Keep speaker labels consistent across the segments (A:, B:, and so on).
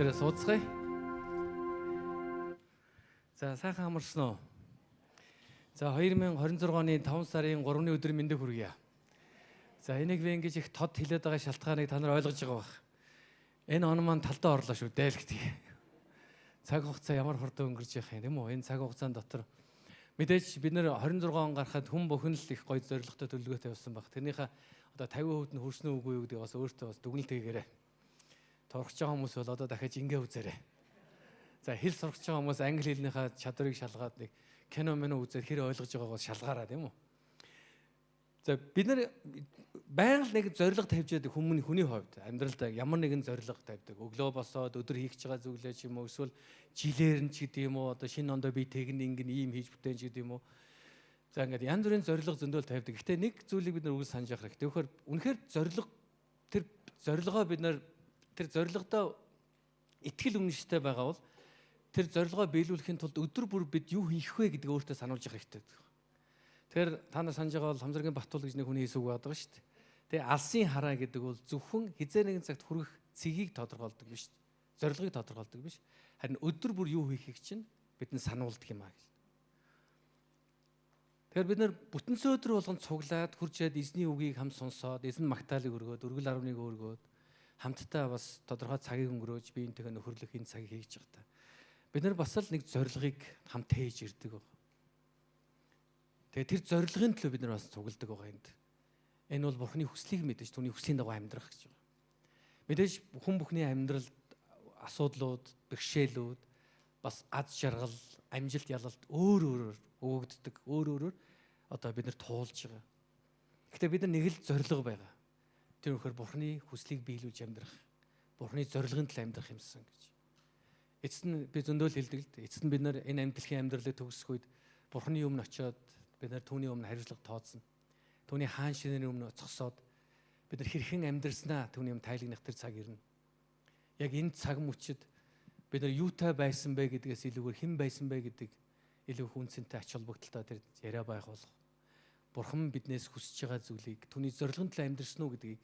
A: Бүгдээрээ сууцгаая. За сайхан амарсан уу? За 2026 оны 5 сарын 3-ны өдөр мэндийг хүргье. За энийг би ингэж их тод хэлээд байгаа шалтгааныг та нар ойлгож байгаа бах. Энэ он маань талдаа орлоо шүү дээ л гэдэг. Цаг хугацаа ямар хурдан өнгөрч явах юм уу? Энэ цаг хугацаанд дотор мэдээж бид нэр 26 он гарахад хүн бүхэн л их гоё зоригтой төлөвлөгөөтэй явсан баг. Тэрнийхээ одоо 50% нь хүрсэн үү үгүй юу гэдэг бас өөртөө бас дүгнэлт хийгээрэй. Турхаж байгаа хүмүүс бол одоо дахиад ингээ үзээрэй. За хэл сурч байгаа хүмүүс англи хэлнийхээ чадварыг шалгаад нэг кино мэнэ үзээд хэр ойлгож байгааг шалгаараа тийм үү. За бид нар байнга л нэг зориг тавьж яадаг хүний хувьд амьдралдаа ямар нэгэн зориг тавьдаг. Өглөө босоод өдөр хийх байгаа зүйлээ ч юм уу эсвэл жилээр нь ч гэдэг юм уу одоо шинэ ондоо би тэгнэ ингэн ийм хийж бүтээн ч гэдэг юм уу. За ингээд янз бүрийн зориг зөндөл тавьдаг. Гэхдээ нэг зүйлийг бид нар үл санаж явах хэрэгтэй. Тэгэхээр үнэхээр тэр зорилгоо бид нар тэр зорилгодоо итгэл үнэмштэй байгаа бол тэр зорилгоо биелүүлэхийн тулд өдөр бүр бид юу хийх вэ гэдгийг өөртөө сануулж явах хэрэгтэй. Тэгэхээр та нар санаж байгаа бол Хамзаргийн Батул гэж нэг хүний хэсэг байдаг шүү дээ. Тэгээ алсын хараа гэдэг бол зөвхөн хизээ нэгэн цагт хүрэх цэгийг тодорхойлдог биш. Зорилгыг тодорхойлдог биш. Харин өдөр бүр юу хийхийг чинь бидэнд сануулдаг юм аа гэж. Тэгэхээр бид нар бүтэн өдөр болгон цуглаад хуржээд эзний үгийг хам сонсоод, эзэн магтаалыг өргөөд, өргөл 11 өргөөд хамтдаа бас тодорхой цагийг өнгөрөөж биеинтэйгээ нөхөрлөх энэ цагийг хийж байгаа та. Бид нар бас л нэг зорилгыг хамт тээж ирдэг баг. Тэгээ тэр зорилгын төлөө бид нар бас цугладаг байгаа энд. Энэ бол Бурхны хүслийг мэдээж түүний хүслийн дагуу амьдрах гэж байна. Мэдээж хүн бүхний амьдралд асуудлууд, бэрхшээлүүд, бас аз жаргал, амжилт ялалт өөр өгөгддөг, өөр одоо бид нар туулж байгаа. Гэхдээ бид нар нэг л зорилго байгаа. Тэр нөхөр Бурхны хүслийг биелүүлж амьдрах, Бурхны зорилгын төлөө амьдрах юмсан гэж. Эцэст нь би зөндөл хэлдэг л дээ. Эцэст нь бид нар энэ амьдралын амьдралыг төгсөх үед Бурхны өмнө очиод бид нар түүний өмнө хариуцлага тооцно. Түүний хаан шинээр өмнө зогсоод бид нар хэрхэн амьдрснаа түүний өмнө тайлагнах тэр цаг ирнэ. Яг энэ цаг мөчид бид нар юутай байсан бэ гэдгээс илүүгээр хэн байсан бэ гэдэг илүү хүнцэнтэй ач холбогдолтой тэр яриа байх болох. Бурхан биднээс хүсэж байгаа зүйлийг түүний зорилгын төлөө амьдрсан уу гэдгийг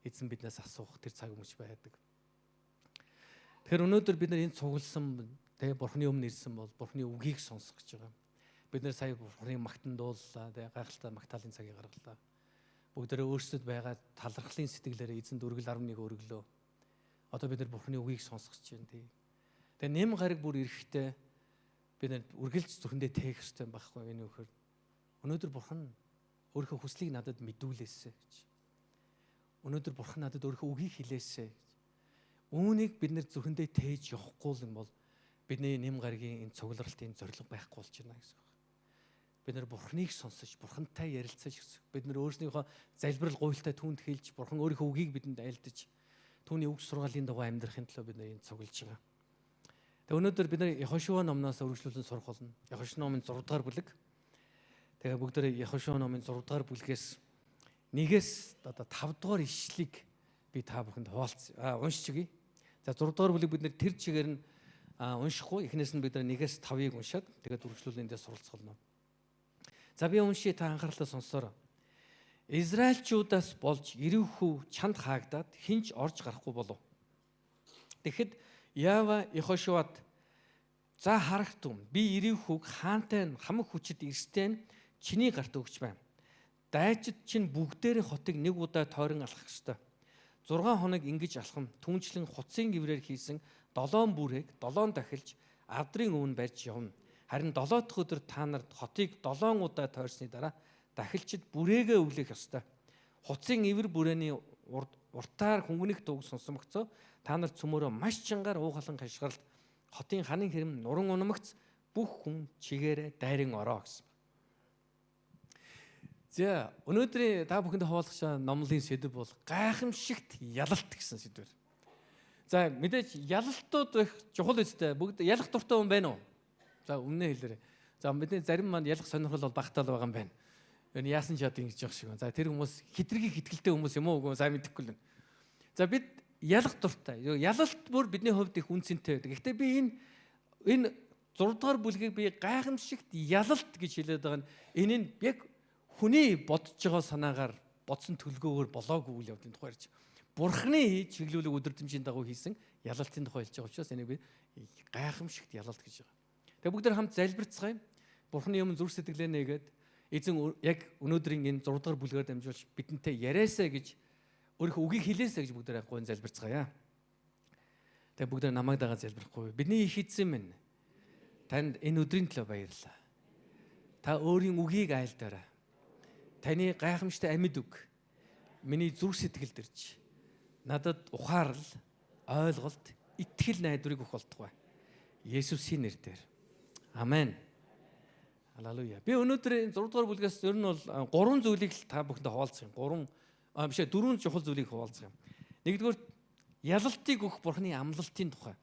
A: эзэн биднээс асуух тэр цаг мөч байдаг. Тэгэхээр өнөөдөр бид нар энэ цугласан тэгээ Бурханы өмнө ирсэн бол Бурханы үгийг сонсох гэж байгаа. Бид нар сая Бурханы магтан дууллаа, тэгээ гайхалтай магтаалын цагийг гаргалаа. Бүгдээрээ өөрсдөд байгаа талархлын сэтгэлээрээ эзэнд өргөл 11 өргөлөө. Одоо бид нар Бурханы үгийг сонсох гэж байна тий. Тэгээ нэм гариг бүр ирэхдээ бид нар үргэлж зүрхэндээ тээх хэрэгтэй байхгүй энэ нөхөр. Өнөөдөр Бурхан өөрийнхөө хүслийг надад мэдүүлээсэ гэж. Өнөөдөр Бурхан надад өөрийнхөө үгийг хэлээсэ гэж. Үүнийг бид нэр зүрхэндээ тээж явахгүй юм бол бидний нэм гаригийн энэ цугларалтын зорилго байхгүй болж байна гэсэн үг. Бид нар Бурханыг сонсож, Бурхантай ярилцаж бид нар өөрснийхөө залбирал гуйлтай түүнд хэлж, Бурхан өөрийнхөө үгийг бидэнд айлдаж, түүний үг сургаалын дагуу амьдрахын төлөө бид нар энэ цуглаж байгаа. Тэгээ өнөөдөр бид нар Яхошуа номноос үргэлжлүүлэн сурах болно. Яхошуа номын 6 дугаар бүлэг. Тэгээ бүгдээ Яхошуа номын 6 дугаар бүлгээс 1-ээс одоо 5 дугаар ишлэгийг би та бүхэнд уншиж өгье. За 6 дугаар бүлэг бид нэр тэр чигээр нь уншихгүй. Эхнээс нь бид нар 1-ээс 5-ыг уншаад тэгээд үргэлжлүүлэн эндээ суралцгална. За би уншия та анхаарлаа сонсоорой. Израильчуудаас болж 90 хөв чанд хаагдаад хинч орж гарахгүй болов. Тэгэхэд Ява Яхошуад за харагт юм. Би 90 хөв хаантай хамаг хүчит эрстэй чиний гарт өгч байна. Дайчид чинь бүгдээрээ хотыг нэг удаа тойрон алхах ёстой. 6 хоног ингэж алхам түнчлэн хуцсын гиврээр хийсэн 7 бүрээг 7 дахилж авдрын өмнө барьж явна. Харин 7 дахь өдөр та нарт хотыг 7 удаа тойрсны дараа дахилчид бүрээгээ өглөх ёстой. Хуцсын ивэр бүрээний уртаар хөнгөнөх дууг сонсомогцоо та нар цөмөрөө маш чангаар уугалан хашгиралт хотын ханын хэрэм нуран унамагц бүх хүн чигээрээ дайран ороо гэсэн. За өнөөдрийн та бүхэнд хаваалгах номлын сэдэв бол гайхамшигт ялалт гэсэн сэдвэр. За мэдээж ялалтууд их чухал үстэй. Бүгд ялах дуртай хүн байна уу? За өмнө хэлээрэй. За бидний зарим маань ялах сонирхол бол багтаал байгаа юм байна. Энэ яасан ч яд ингэж явах шиг байна. За тэр хүмүүс хитрхи хэтгэлтэй хүмүүс юм уу үгүй сайн мэдэхгүй л байна. За бид ялах дуртай. Ялалт бүр бидний хувьд их үнцэнтэй байдаг. Гэхдээ би энэ 6 дугаар бүлгийг би гайхамшигт ялалт гэж хэлээд байгаа нь энэ нь яг хүний бодож байгаа санаагаар бодсон төлгөөгөр болоогүй үйл явдлын тухай ярьж. Бурхны хийж чиглүүлэг өдөртөмжийн дагуу хийсэн ялалтын тухай хэлж байгаа учраас энийг би гайхамшигт ялалт гэж байгаа. Тэгээ бүгд хамт залбирцгаая. Бурхны өмнө зүрх сэтгэлээ нээгээд эзэн яг өнөөдрийн энэ 6 дугаар бүлгээр дамжуулж бидэнтэй яриасаа гэж өөрийнхөө үгийг хэлээсэй гэж бүгд гойн залбирцгаая. Тэгээ бүгд намайг дагаад залбирахгүй. Бидний их эзэн минь танд энэ өдрийн төлөө баярлалаа. Та өөрийн үгийг айлдаарай. Таны гайхамшигтай амьд үг миний зүрх сэтгэлд ирж надад ухаарл, ойлголт, итгэл найдварыг өгөх болтугай. Есүсийн нэрээр. Амен. Халелуя. Би өнөөдөр 6 дугаар бүлгээс ер нь бол 3 зүйлийг та бүхэндээ хуваалцах юм. 4 чухал зүйлийг хуваалцах юм. Нэгдүгээр ялалтыг өгөх Бурхны амлалтын тухай.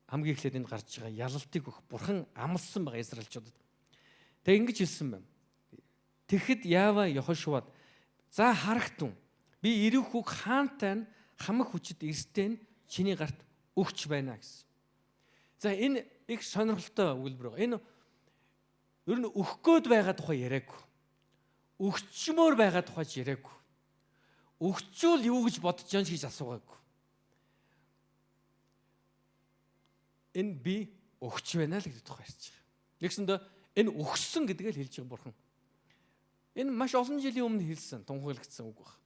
A: Хамгийн эхлээд энд гарч байгаа ялалтыг өгөх Бурхан амласан байгаа Израильчуудад. Тэгээ ингэж хэлсэн байна. Тэгэхэд Яава Йохошуад за харагтун би ирэх үг хаантай хамаг хүчит эрсдэн чиний гарт өгч байна гэсэн. За энэ их сонирхолтой өгүүлбэр байгаа. Энэ ер нь өгөх гээд байгаа тухай яриаггүй. Өгчмөр байгаа тухай яриаггүй. Өгчүүл юу гэж бодож байгаа гэж асуугаагүй. Энэ би өгч байна л гэдэг тухай ярьж байгаа. Нэгсэндээ энэ өгсөн гэдгээ л хэлж байгаа Бурхан. Энэ маш олон жилийн өмнө хэлсэн, тунхаглагдсан үг байна.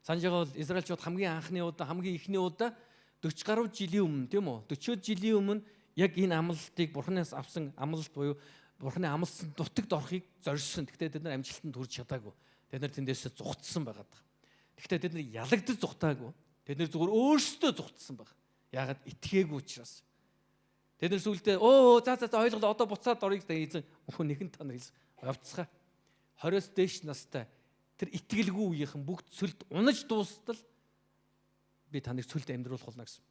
A: Санаж байгаа бол Израильчууд хамгийн анхны удаа, хамгийн ихний удаа 40 гаруй жилийн өмнө тийм үү? 40 жилийн өмнө яг энэ амлалтыг Бурханаас авсан амлалт буюу Бурханы амласан дутагд орохыг зорьсон. Гэхдээ тэд нар амжилтанд хүрч чадаагүй. Тэд нар тэндээс зүгтсэн байгаад байгаа. Гэхдээ тэд нар ялагдаж зүгтаагүй. Тэд нар зүгээр өөрсдөө зүгтсэн байгаа. Яагаад итгээгүй учраас. Тэд нар сүулдэ за ойлголоо одоо буцаад орыг эзэн нэгэн та нар хэлсэн. Явцгаа. 20-с дээш настай тэр итгэлгүй үеийнхэн бүгд цөлд унаж дуустал би таныг цөлд амьдруулах болно гэсэн.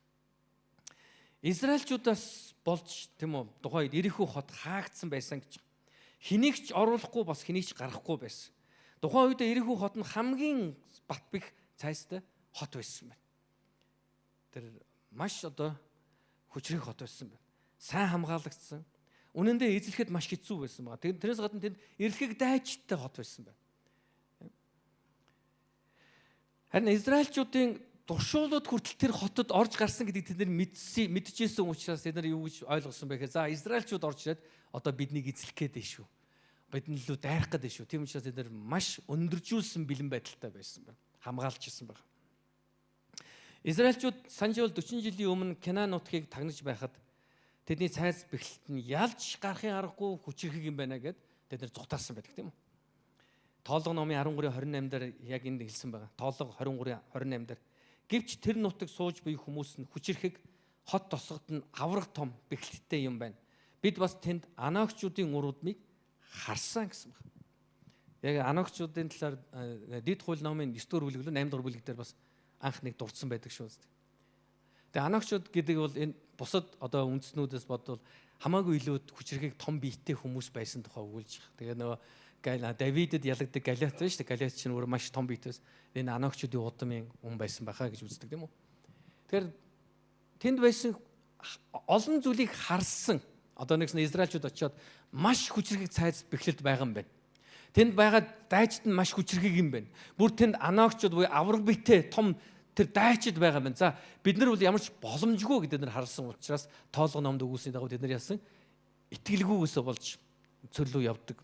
A: Израильчуудаас болж тийм үү тухайд Иерихо хот хаагдсан байсан гэж. Хэнийг ч оруулахгүй бас хэнийг ч гаргахгүй байсан. Тухайн үед Иерихо хот нь хамгийн бат бэх цайстай хот байсан байна. Тэр маш одоо хүчрэх хот байсан байна. Сайн хамгаалагдсан. Үнэн дээр эзлэхэд маш хэцүү байсан байна. Тэрнээс гадна тэнд эрлэхийг дайчтай хот байсан байна. Харин Израильчуудын туршуулууд хүртэл тэр хотод орж гарсан гэдгийг тэд нар мэдчихсэн учраас тэд нар юу гэж ойлгосон бэ гэхээр за Израильчууд орж ирээд одоо биднийг эзлэх гээд байна шүү. Бидний лөө дайрах гээд байна шүү. Тийм учраас тэд нар маш өндөржүүлсэн бэлэн байдалтай байсан байна. Хамгаалж ирсэн байна. Израильчууд санжил 40 жилийн өмнө Канаан нутгийг тагнаж байхад тэдний цайз бэхлэлт нь ялж гарахын аргагүй хүчрхэг юм байна гэд тэд нар зүгтаарсан байдаг тийм үү? Тоолго номын 13:28 дээр яг энд хэлсэн байгаа. Тоолго 23:28 дээр гэвч тэр нутаг сууж буй хүмүүс нь хүчрхэг хот тосгод нь авраг том бэхлэлттэй юм байна. Бид бас тэнд Анакчуудын уруудмыг харсан гэсэн байна. Яг Анакчуудын талаар Дэд хууль номын 9 дугаар бүлэг лөө 8 дугаар бүлэг дээр бас анх нэг дурдсан байдаг шүү дээ. Тэгээ Анакчууд гэдэг бол энэ бусад одоо үндэснүүдээс бодвол хамаагүй илүү хүчрхэг том биетэй хүмүүс байсан тухай өгүүлж байгаа. Тэгээ нөгөө Давидэд ялагддаг Галиат байна шүү дээ. Галиат чинь өөр маш том биетээс энэ Анакчуудын удмын хүн байсан байхаа гэж үздэг тийм үү. Тэгэхээр тэнд байсан олон зүйлийг харсан. Одоо нэгсэн Израильчууд очиод маш хүчрхэг цайз бэхлэлд байгаа юм байна. Тэнд байгаа дайчид нь маш хүчрхэг юм байна. Бүр тэнд Анакчууд буюу авраг биетэй том тэр дайчид байгаа юм байна. За бид нар бол ямар ч боломжгүй гэдэг нар харсан учраас тоолго номд өгүүлсний дагуу бид нар яасан итгэлгүйгээсээ болж цөрлөө явдаг.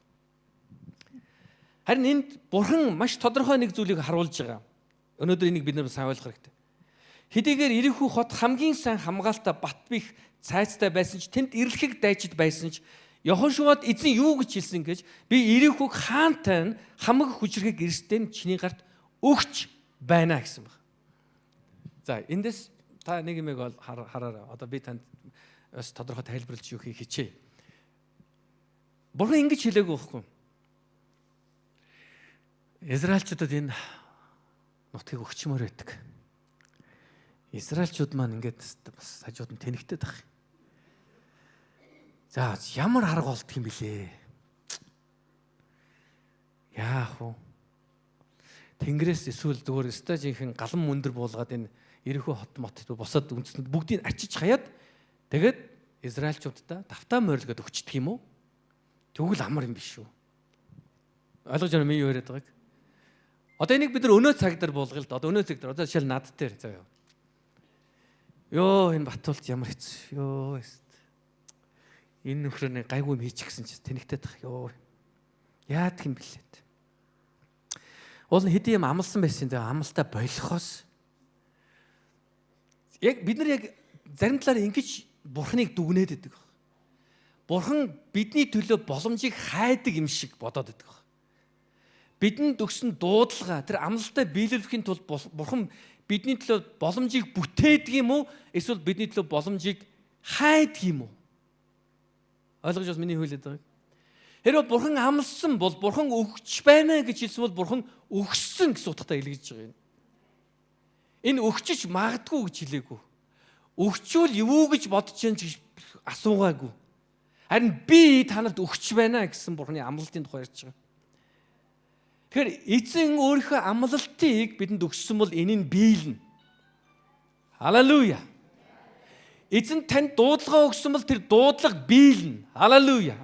A: Харин энд Бурхан маш тодорхой нэг зүйлийг харуулж байгаа. Өнөөдөр энийг бид нар сайн ойлгох хэрэгтэй. Хэдийгээр Иерихо хот хамгийн сайн хамгаалалтаа бат бих цайцтай байсан ч тэнд эрлэхийг дайчид байсан ч Йохошуад эзэн юу гэж хэлсэн гэж би Иерихог хаантай хамаг хүчрхэг эрсдэн чиний гарт өгч байна гэсэн байна. За эндээс та нэг юм хараарай. Одоо би танд бас тодорхой тайлбарлаж өгөхийг хичээе. Бурхан ингэж хэлээгүй байхгүй. Израильчуудад энэ нутгийг өгчмөр байдаг. Израильчууд маань ингээд бас хажууд нь тэнэгтэй тах. За ямар арга болдг юм бэлээ. Яах вэ? Тэнгэрээс эсвэл зүгээр стажийнхэн галан мөндөр буулгаад энэ Иерихо хот мот бусад үндэстнүүд бүгдийг арчиж хаяад тэгээд Израильчуудаа давтаа морилгоод өгчдөг юм уу? Тэгвэл амар юм биш үү? Ойлгож байна уу юу яриад байгааг? Одоо энийг бид нар өнөө цаг дээр буулгая л да. Одоо өнөө цаг дээр одоо жишээл над дээр заяа. Ёо энэ Батуулт ямар хэцүү. Ёо энэ нөхрөө гайгүй юм хийчих гэсэн чинь тэнэгтэй тах. Ёо. Яадаг юм бэлээ. Уул нь хэдийн юм амлсан байсан. Тэгээ амлалтаа болохоос яг бид нар яг зарим талаар ингэж Бурхныг дүгнээд байдаг. Бурхан бидний төлөө боломжийг хайдаг юм шиг бодоод байдаг. Бидэнд өгсөн дуудлага тэр амлалтаа биелүүлэхийн тулд Бурхан бидний төлөө боломжийг бүтээдэг юм уу? Эсвэл бидний төлөө боломжийг хайдаг юм уу? Ойлгож бас миний хэлээд байгаа. Хэрвээ Бурхан амлсан бол Бурхан өгч байна гэж хэлсэн бол Бурхан өгсөн гэсэн утгатай илгэж байгаа юм. Энэ өгчөж магадгүй гэж хэлээгүй. Өгчүүл юу гэж бодож чинь гэж асуугаагүй. Харин би танад өгч байна гэсэн Бурханы амлалтын тухай ярьж байгаа. Тэгэхээр эзэн өөрийнхөө амлалтыг бидэнд өгсөн бол энийг биелнэ. Халелуя. Эзэн танд дуудлага өгсөн бол тэр дуудлага биелнэ. Халелуя.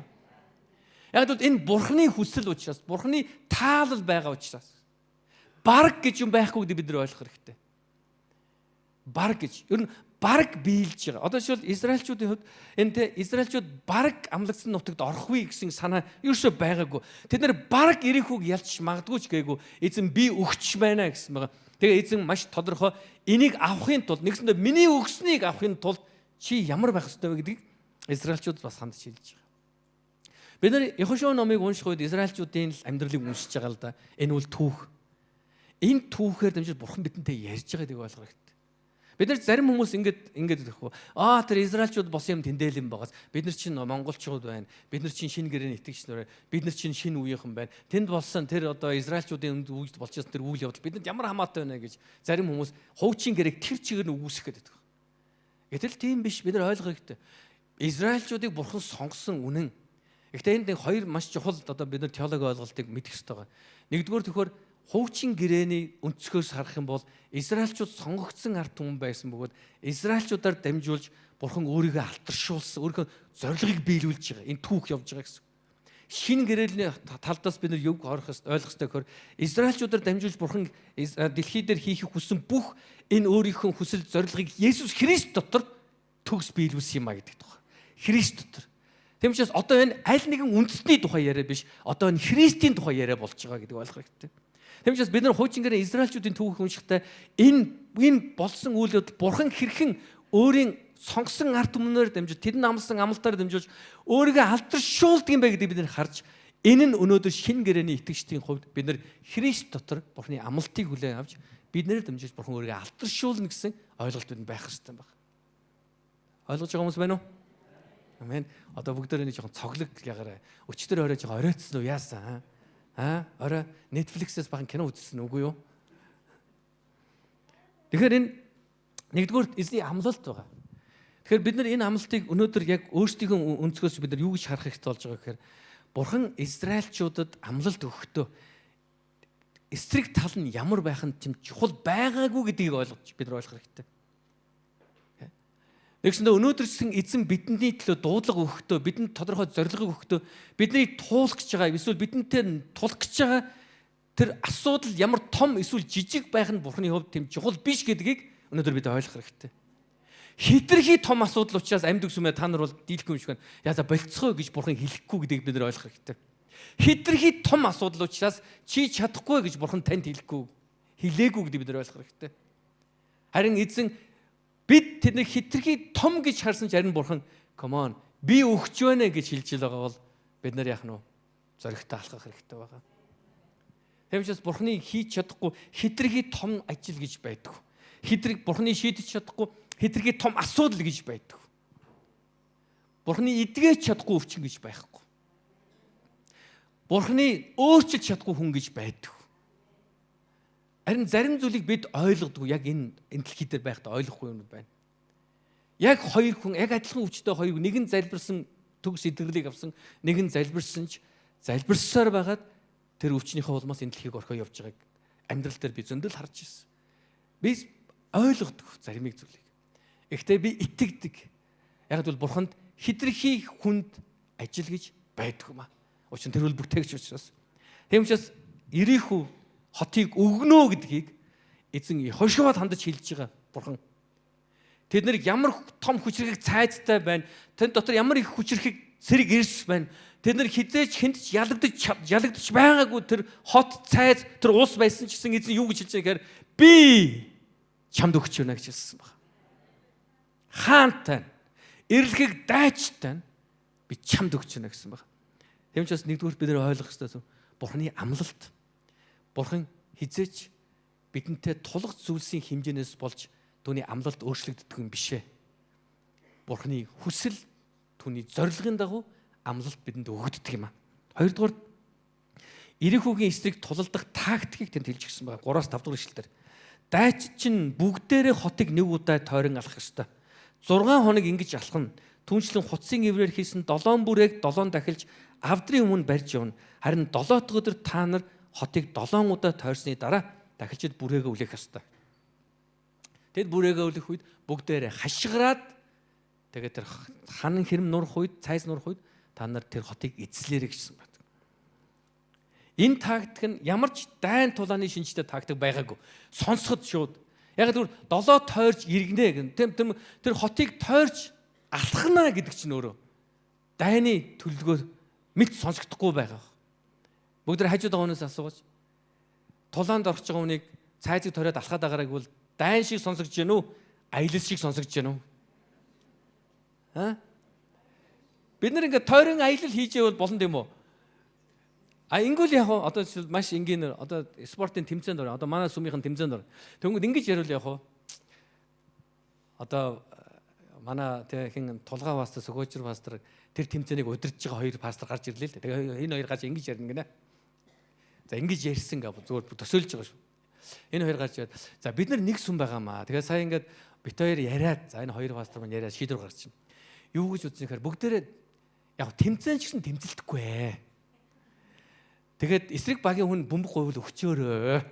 A: Яг л энэ Бурханы хүсэл учраас, Бурханы таалал байгаа учраас бараг гэж юм байхгүй гэдэг бид нар ойлгох хэрэгтэй. Бараг гэж. Ер нь бараг биелж байгаа. Одоо жишээл Израильчүүдийн хувьд энэ Израильчууд бараг амлагдсан нутагт орохгүй гэсэн санаа ерөөсөө байгаагүй. Тэд нар бараг ирэх үг ялч магадгүй ч гээгүй. Эзэн би өгч байна гэсэн байгаа. Тэгээ эзэн маш тодорхой энийг авахын тулд нэгсэндээ миний өгснийг авахын тулд чи ямар байх ёстой вэ гэдгийг Израильчууд бас хандж хэлж байгаа. Бид нар Йошуа номыг унших үед Израильчуудын амьдралыг уншиж байгаа л да. Энэ бол түүх. Энэ түүхээр дамжиж Бурхан бидэнтэй ярьж байгааг ойлгох хэрэгтэй. Бид нар зарим хүмүүс ингэж гэхгүй. Тэр Израильчууд бос юм тэндэл юм байгаас бид нар чинь монголчууд байна. Бид нар чинь шинэ гэрээний итгэгч нар байна. Бид нар чинь шинэ үеийнхэн байна. Тэнд болсон тэр одоо Израильчуудын үеид болчихсон тэр үйл явдал бидэнд ямар хамаатай байна гэж зарим хүмүүс хуучин гэрээг тэр чигээр нь үгүйсэх гэдэг. Гэтэл тийм биш. Бид нар ойлгох хэрэгтэй. Израильчуудыг Бурхан сонгосон үнэн. Гэхдээ энд хоёр маш чухал одоо бид нар теологи ойлголтыг мэдэх хэрэгтэй байгаа. Нэгдүгээр төхөр хуучин гэрээний өнцгөөс харах юм бол Израильчууд сонгогдсон ард түмэн байсан бөгөөд Израильчуудаар дамжуулж Бурхан өөрийгөө алдаршуулсан, өөрийнхөө зорилгыг биелүүлж байгаа. Энэ түүх явж байгаа гэсэн. Шинэ гэрээний талдаас бид нар юг ойлгох ёстой гэхээр Израильчуудаар дамжуулж Бурхан дэлхий дээр хийх хүссэн бүх энэ өөрийнхөө хүсэл зорилгыг Есүс Христ дотор төгс биелүүлсэн юм а гэдэг тухай. Христ дотор. Тийм учраас одоо энэ аль нэгэн үндэсний тухай яриа биш, одоо энэ Христийн тухай яриа болж байгаа гэдэг ойлгох хэрэгтэй. Тийм учраас бид нар хуучин гэрээ Израильчүүдийн түүхийг уншихдаа энэ болсон үйл явдал Бурхан хэрхэн өөрийн сонгосон ард түмнээр дамжиж тэдэнд амласан амлалтаар дамжуулж өөрийгөө алдаршуулдаг юм бэ гэдгийг бид нар харж энэ нь өнөөдөр шинэ гэрээний итгэгчдийн хувьд бид нар Христ дотор Бурханы амлалтыг хүлээн авч биднээр дамжиж Бурхан өөрийгөө алдаршуулна гэсэн ойлголт бид байх хэрэгтэй байна. Ойлгож байгаа хүмүүс байна уу? Амен. Одоо бүгдөө нэг жоохон цоглог ягаараа. Өчтөр орой жоохон оройтсан уу яасан? Орой Netflix-ээс баган кино үзсэн үгүй юу? Тэгэхээр энэ нэгдүгээр эзний амлалт байгаа. Тэгэхээр бид нар энэ амлалтыг өнөөдөр яг өөрсдийнхөө өнцгөөс бид нар юу гэж харах хэрэгтэй болж байгаа гэхээр Бурхан Израильчуудад амлалт өгөхдөө эсрэг тал нь ямар байх нь тийм чухал байгаагүй гэдгийг ойлгож бид нар ойлгох хэрэгтэй. Нэгсэндээ өнөөдрсөн эзэн бидний төлөө дуудлага өгөхдөө бидэнд тодорхой зорилго өгөхдөө бидний туулах гэж байгаа эсвэл бидэнтэй тулах гэж байгаа тэр асуудал ямар том эсвэл жижиг байх нь Бурханы хувьд тийм чухал биш гэдгийг өнөөдөр бид ойлгох хэрэгтэй. Хитрхи том асуудал учраас амьд өгсөмөө та нар бол дийлэхгүй юм шиг байна. Яа болцгоо гэж Бурхан хэлэхгүй гэдгийг бид нар ойлгох хэрэгтэй. Хитрхи том асуудал учраас чи чадахгүй гэж Бурхан танд хэлэхгүй хэлээгүй гэдгийг бид нар ойлгох хэрэгтэй. Харин эзэн бид тэднийг хитрхи том гэж харсан ч харин Бурхан come on би өгч байна гэж хэлж байгаа бол бид нар яах нь зоригтой алхах хэрэгтэй байгаа. Тийм учраас Бурханы хийж чадахгүй хитрхи том ажил гэж байдаг. Хитрхи Бурханы шийдэж чадахгүй хитрхи том асуудал гэж байдаг. Бурханы эдгэж чадахгүй өвчин гэж байхгүй. Бурханы өөрчилж чадахгүй хүн гэж байдаг. Харин зарим зүйлийг бид ойлгодгүй яг энэ дэлхий дээр байхдаа ойлгохгүй юм байна. Яг хоёр хүн яг адилхан өвчтөй хоёр нэг нь залбирсан төгс эдгэрлийг авсан, нэг нь залбирсан ч залбирсаар байгаад тэр өвчнийхөө улмаас энэ дэлхийг орхио явж байгааг амьдрал дээр би зөндөл харж ирсэн. Би ойлгодог заримыг зүйлийг. Гэхдээ би итгэдэг. Яг бол Бурханд хитрхи хүнд ажил гэж байдгүй маа. Учир нь тэр бол бүтээгч учраас. Тийм учраас Ирихүү хотыг өгнө гэдгийг эзэн Йошуад хандаж хэлж байгаа Бурхан. Тэд нэр ямар том хүчрхэг цайзтай байна. Тэнд дотор ямар их хүчрхэг цэрэг ирс байна. Тэд нар хизээч хэнд ч ялагдаж байгаагүй тэр хот цайз тэр улс байсан ч гэсэн эзэн юу гэж хэлж байгаа гэхээр би чамд өгч байна гэж хэлсэн байна. Хаантай эрлэхийг дайчтай би чамд өгч байна гэсэн байна. Тэгм ч бас нэгдүгээр бид нэр ойлгох хэрэгтэй. Бурхны амлалт. Бурхан хизээч бидэнтэй тулах зүйлсийн хэмжээнээс болж түүний амлалт өөрчлөгддөг юм бишээ. Бурхны хүсэл түүний зорилгын дагуу амлалт бидэнд өгөгддөг юм аа. Хоёрдугаар Ирихүүгийн эсрэг тулалдах тактикийг тэнд хэлж гисэн байгаа. 3-5 дугаар ишлэлээр. Дайч чинь бүгдээрээ хотыг нэг удаа тойрон алах ёстой. 6 хоног ингэж алхна. Түүнчлэн хуцсын эврээр хийсэн 7 бүрээг 7 дахилж авдрын өмнө барьж явна. Харин 7 дахь өдөр та нар хотыг 7 удаа тойрсны дараа дахилчид бүрээгээ үлээх ёстой. Тэд бүрээгээ үлэх үед бүгдээрээ хашгираад тэгээд тэр хан хэрэм нурах үед, цайз нурах үед та нар тэр хотыг эзлээрэй гэсэн байна. Энэ тактик нь ямар ч дайн тулааны шинжтэй тактик байгаагүй. Сонсоход шууд. Яг тэр 7 тойрч иргэнэ гэн. Тэр хотыг тойрч алхна гэдэг чинь өөрөө дайны төлөвлөгөөр мэд сонсогдохгүй байгаа. Бүгд хажууд байгаа хүнээс асуугач. Тулаанд орж байгаа хүнийг цайзыг ториод алхаад байгааг бол дайн шиг сонсогдож гэнэ үү? Аялал шиг сонсогдож гэнэ үү? Бид нэр ингээд тойрон аялал хийж явал болно тийм үү? Ингүүл яг одоо маш энгийнээр одоо спортын тэмцээнд орно. Одоо манай сүмийнхэн тэмцээнд орно. Тэнгүүд ингэж яриул яг хоо. Одоо манай хин тулгаа пастор, сөгөөчр пастор тэр тэмцээнийг удирдах байгаа хоёр пастор гарч ирлээ л. Тэгээ энэ хоёр гарч ингэж ярина гинэ. За ингэж ярьсан гээ зүгээр төсөөлж байгаа шүү. Энэ хоёр гарч ирээд за бид нар нэг сүм байгаамаа. Тэгээ сая ингээд бит хоёр яриад за энэ хоёр пастор маань яриад шийдвэр гаргачихна. Юу гэж үзсэн гэхээр бүгдээрээ яг тэмцээн ч гэсэн тэмцэлдэхгүй ээ. Тэгээд эсрэг багийн хүн бөмбөг говьл өгчөөрөө.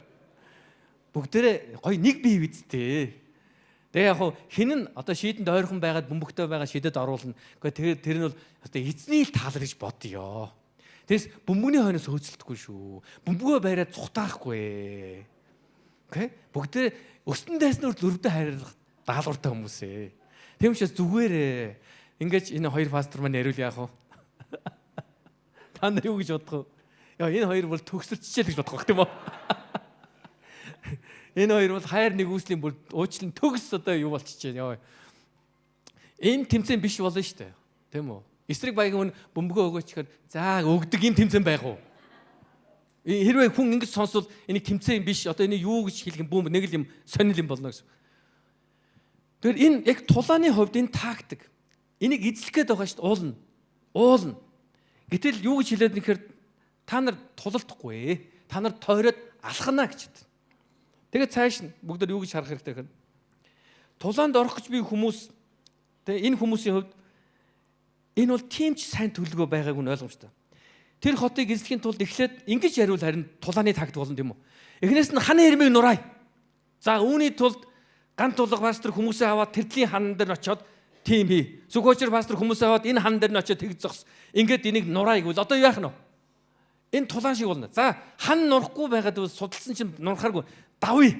A: Бүгдээрээ гоё нэг бие бидтэй. Тэгээ яг хин нь одоо шийдэнд ойрхон байгаад бөмбөгтэй байгаа шидэд оруулна. Гэхдээ тэр нь бол одоо эзний л таалар гэж бодъё. Тэгээс бөмбөгний хойноос хөөцөлдөхгүй шүү. Бөмбөгөө байраад цухтаахгүй. Окей? Бүгдээ өстөн дайснаар өрөвдө хайрлах даалгавартай хүмүүс ээ. Тийм учраас зүгээрээ ингэж энэ хоёр пастор маань яриул яах вэ? Та нар юу гэж бодох вэ? Яа энэ хоёр бол төгсөрчжээ гэж бодох байх тийм үү? Энэ хоёр бол хайр нэгүслийн бүр уучлан төгс одоо юу болчихжээ яа. Энэ тэмцээн биш болно шүү дээ. Тийм үү? Эсрэг багийн хүн бөмбөгөө өгөөч гэхээр за өгдөг энэ тэмцээн байх уу? Хэрвээ хүн ингэж сонсвол энийг тэмцээн биш одоо энийг юу гэж хэлэх юм бүүм нэг л юм сонирхол юм болно гэсэн. Тэгэхээр энэ яг тулааны хувьд энэ тактик энийг эзлэх гээд байгаа шүү дээ. Уулна. Гэтэл юу гэж хэлээд нэхэр та нар тулалдахгүй. Та нар тойроод алхана гэж байна. Тэгээд цааш нь бүгд юу гэж харах хэрэгтэй гэхээр тулаанд орох гэж би хүмүүс тэгээ энэ хүмүүсийн хувьд энэ бол тийм ч сайн төлөвлөгөө байгааг нь ойлгомжтой. Тэр хотыг эзлэхийн тулд эхлээд ингэж яриул харин тулааны тактик болно тийм үү? Эхнээс нь ханы хэрмийг нурай. За үүний тулд ганц тулга пастор хүмүүсээ аваад тэрдлийн хан дээр очиод тийм хий. Сүхөөчр пастор хүмүүсээ аваад энэ хан дээр нь очиод тэг зогс. Ингээд энийг нурай гэвэл одоо яах нь вэ? Энэ тулаан шиг болно. За хан нурахгүй байгаад судалсан чинь нурахааргүй давъя.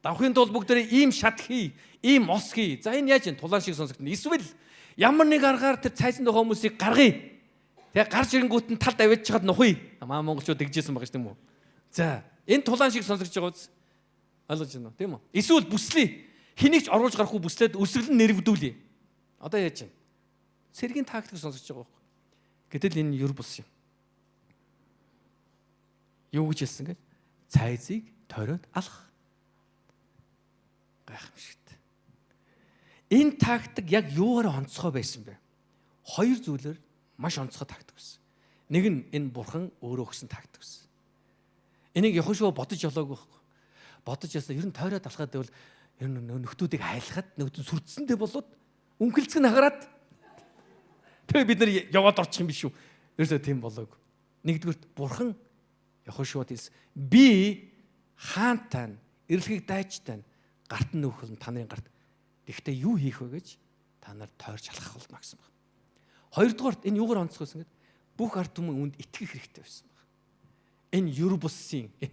A: Давхын тулд бүгдээ ийм шат хий, ийм мос хий. За энэ яаж энэ тулаан шиг сонсогдно. Эсвэл ямар нэг аргаар тэр цайзанд байгаа хүмүүсийг гаргая. Тэгээ гарч ирэнгүүт нь талд аваад чад нухъя. Маа монголчууд тэгжсэн байгаа шүү дээ юм уу? За энэ тулаан шиг сонсогдож байгаа үз. Ойлгож байна уу? Тийм үү? Эсвэл бүслэе. Хэнийг ч оруулж гарахгүй бүслээд өсгөл нь нэрвдүүлье. Одоо яаж вэ? Цэргийн тактик сонсогдож байгаа байхгүй. Гэтэл энэ юр бус юм. Юу гэж хэлсэн гээд цайзыг тойроод алах. Гайхамшигт. Энэ тактик яг юугаар онцгой байсан бэ? Хоёр зүйлээр маш онцгой тактик байсан. Нэг нь энэ бурхан өөрөө өгсөн тактик байсан. Энийг Яхошуа бодож олоогүй байхгүй. Бодож ясаа ер нь тойроод алхаад байвал ер нь нөхдүүдийг айлхаад нөхдөн сүрдсэндээ болоод үнгэлцэг нагараад тэгээ бид нар яваад орчих юм биш үү? Ерөөсөө тийм болоогүй. Нэгдүгürt бурхан Яхошуад хэлсэн. Би хаантай эрлэхийг дайчтай гарт нь нөхөл та нарын гарт. Гэхдээ юу хийх вэ гэж та нар тойрч алхах болно гэсэн байна. Хоёрдугаарт энэ юугаар онцгойсэн гэдэг бүх ард түмэн үүнд итгэх хэрэгтэй байсан байна. Энэ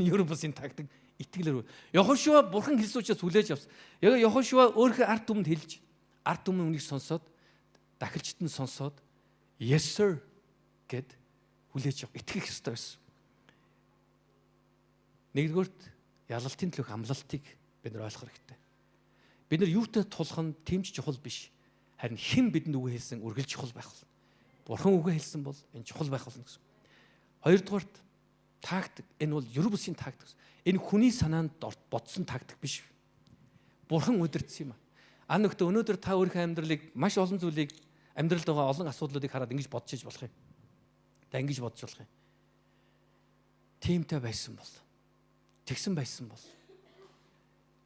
A: Юрбусын тактик итгэлээр. Йохошуа бурхан хэлсэн учраас хүлээж авсан. Яг Йохошуа өөрийнхөө ард түмэнд хэлж, ард түмэн үнийг сонсоод, дахилчид нь сонсоод yes sir гэд хүлээж авах, итгэх ёстой байсан. Нэгдүгээрт ялалтын төлөөх амлалтыг бид нар ойлгох хэрэгтэй. Бид нар юутай тулах нь тэмч чухал биш. Харин хэн бидэнд үгээ хэлсэн үргэлж чухал байх бол. Бурхан үгээ хэлсэн бол энэ чухал байх болно гэсэн. Хоёрдугаарт тактик. Энэ бол Ербусын тактик. Энэ хүний санаанд ботсон тактик биш. Бурхан удирдсан юм аа. Нөхдөд өнөөдөр та өөрийнхөө амьдралыг маш олон зүйлийг амьдралд байгаа олон асуудлуудыг хараад ингэж бодож иж болох юм. Та ингэж бодож болох юм. Тимтэй байсан бол. Тэгсэн байсан бол.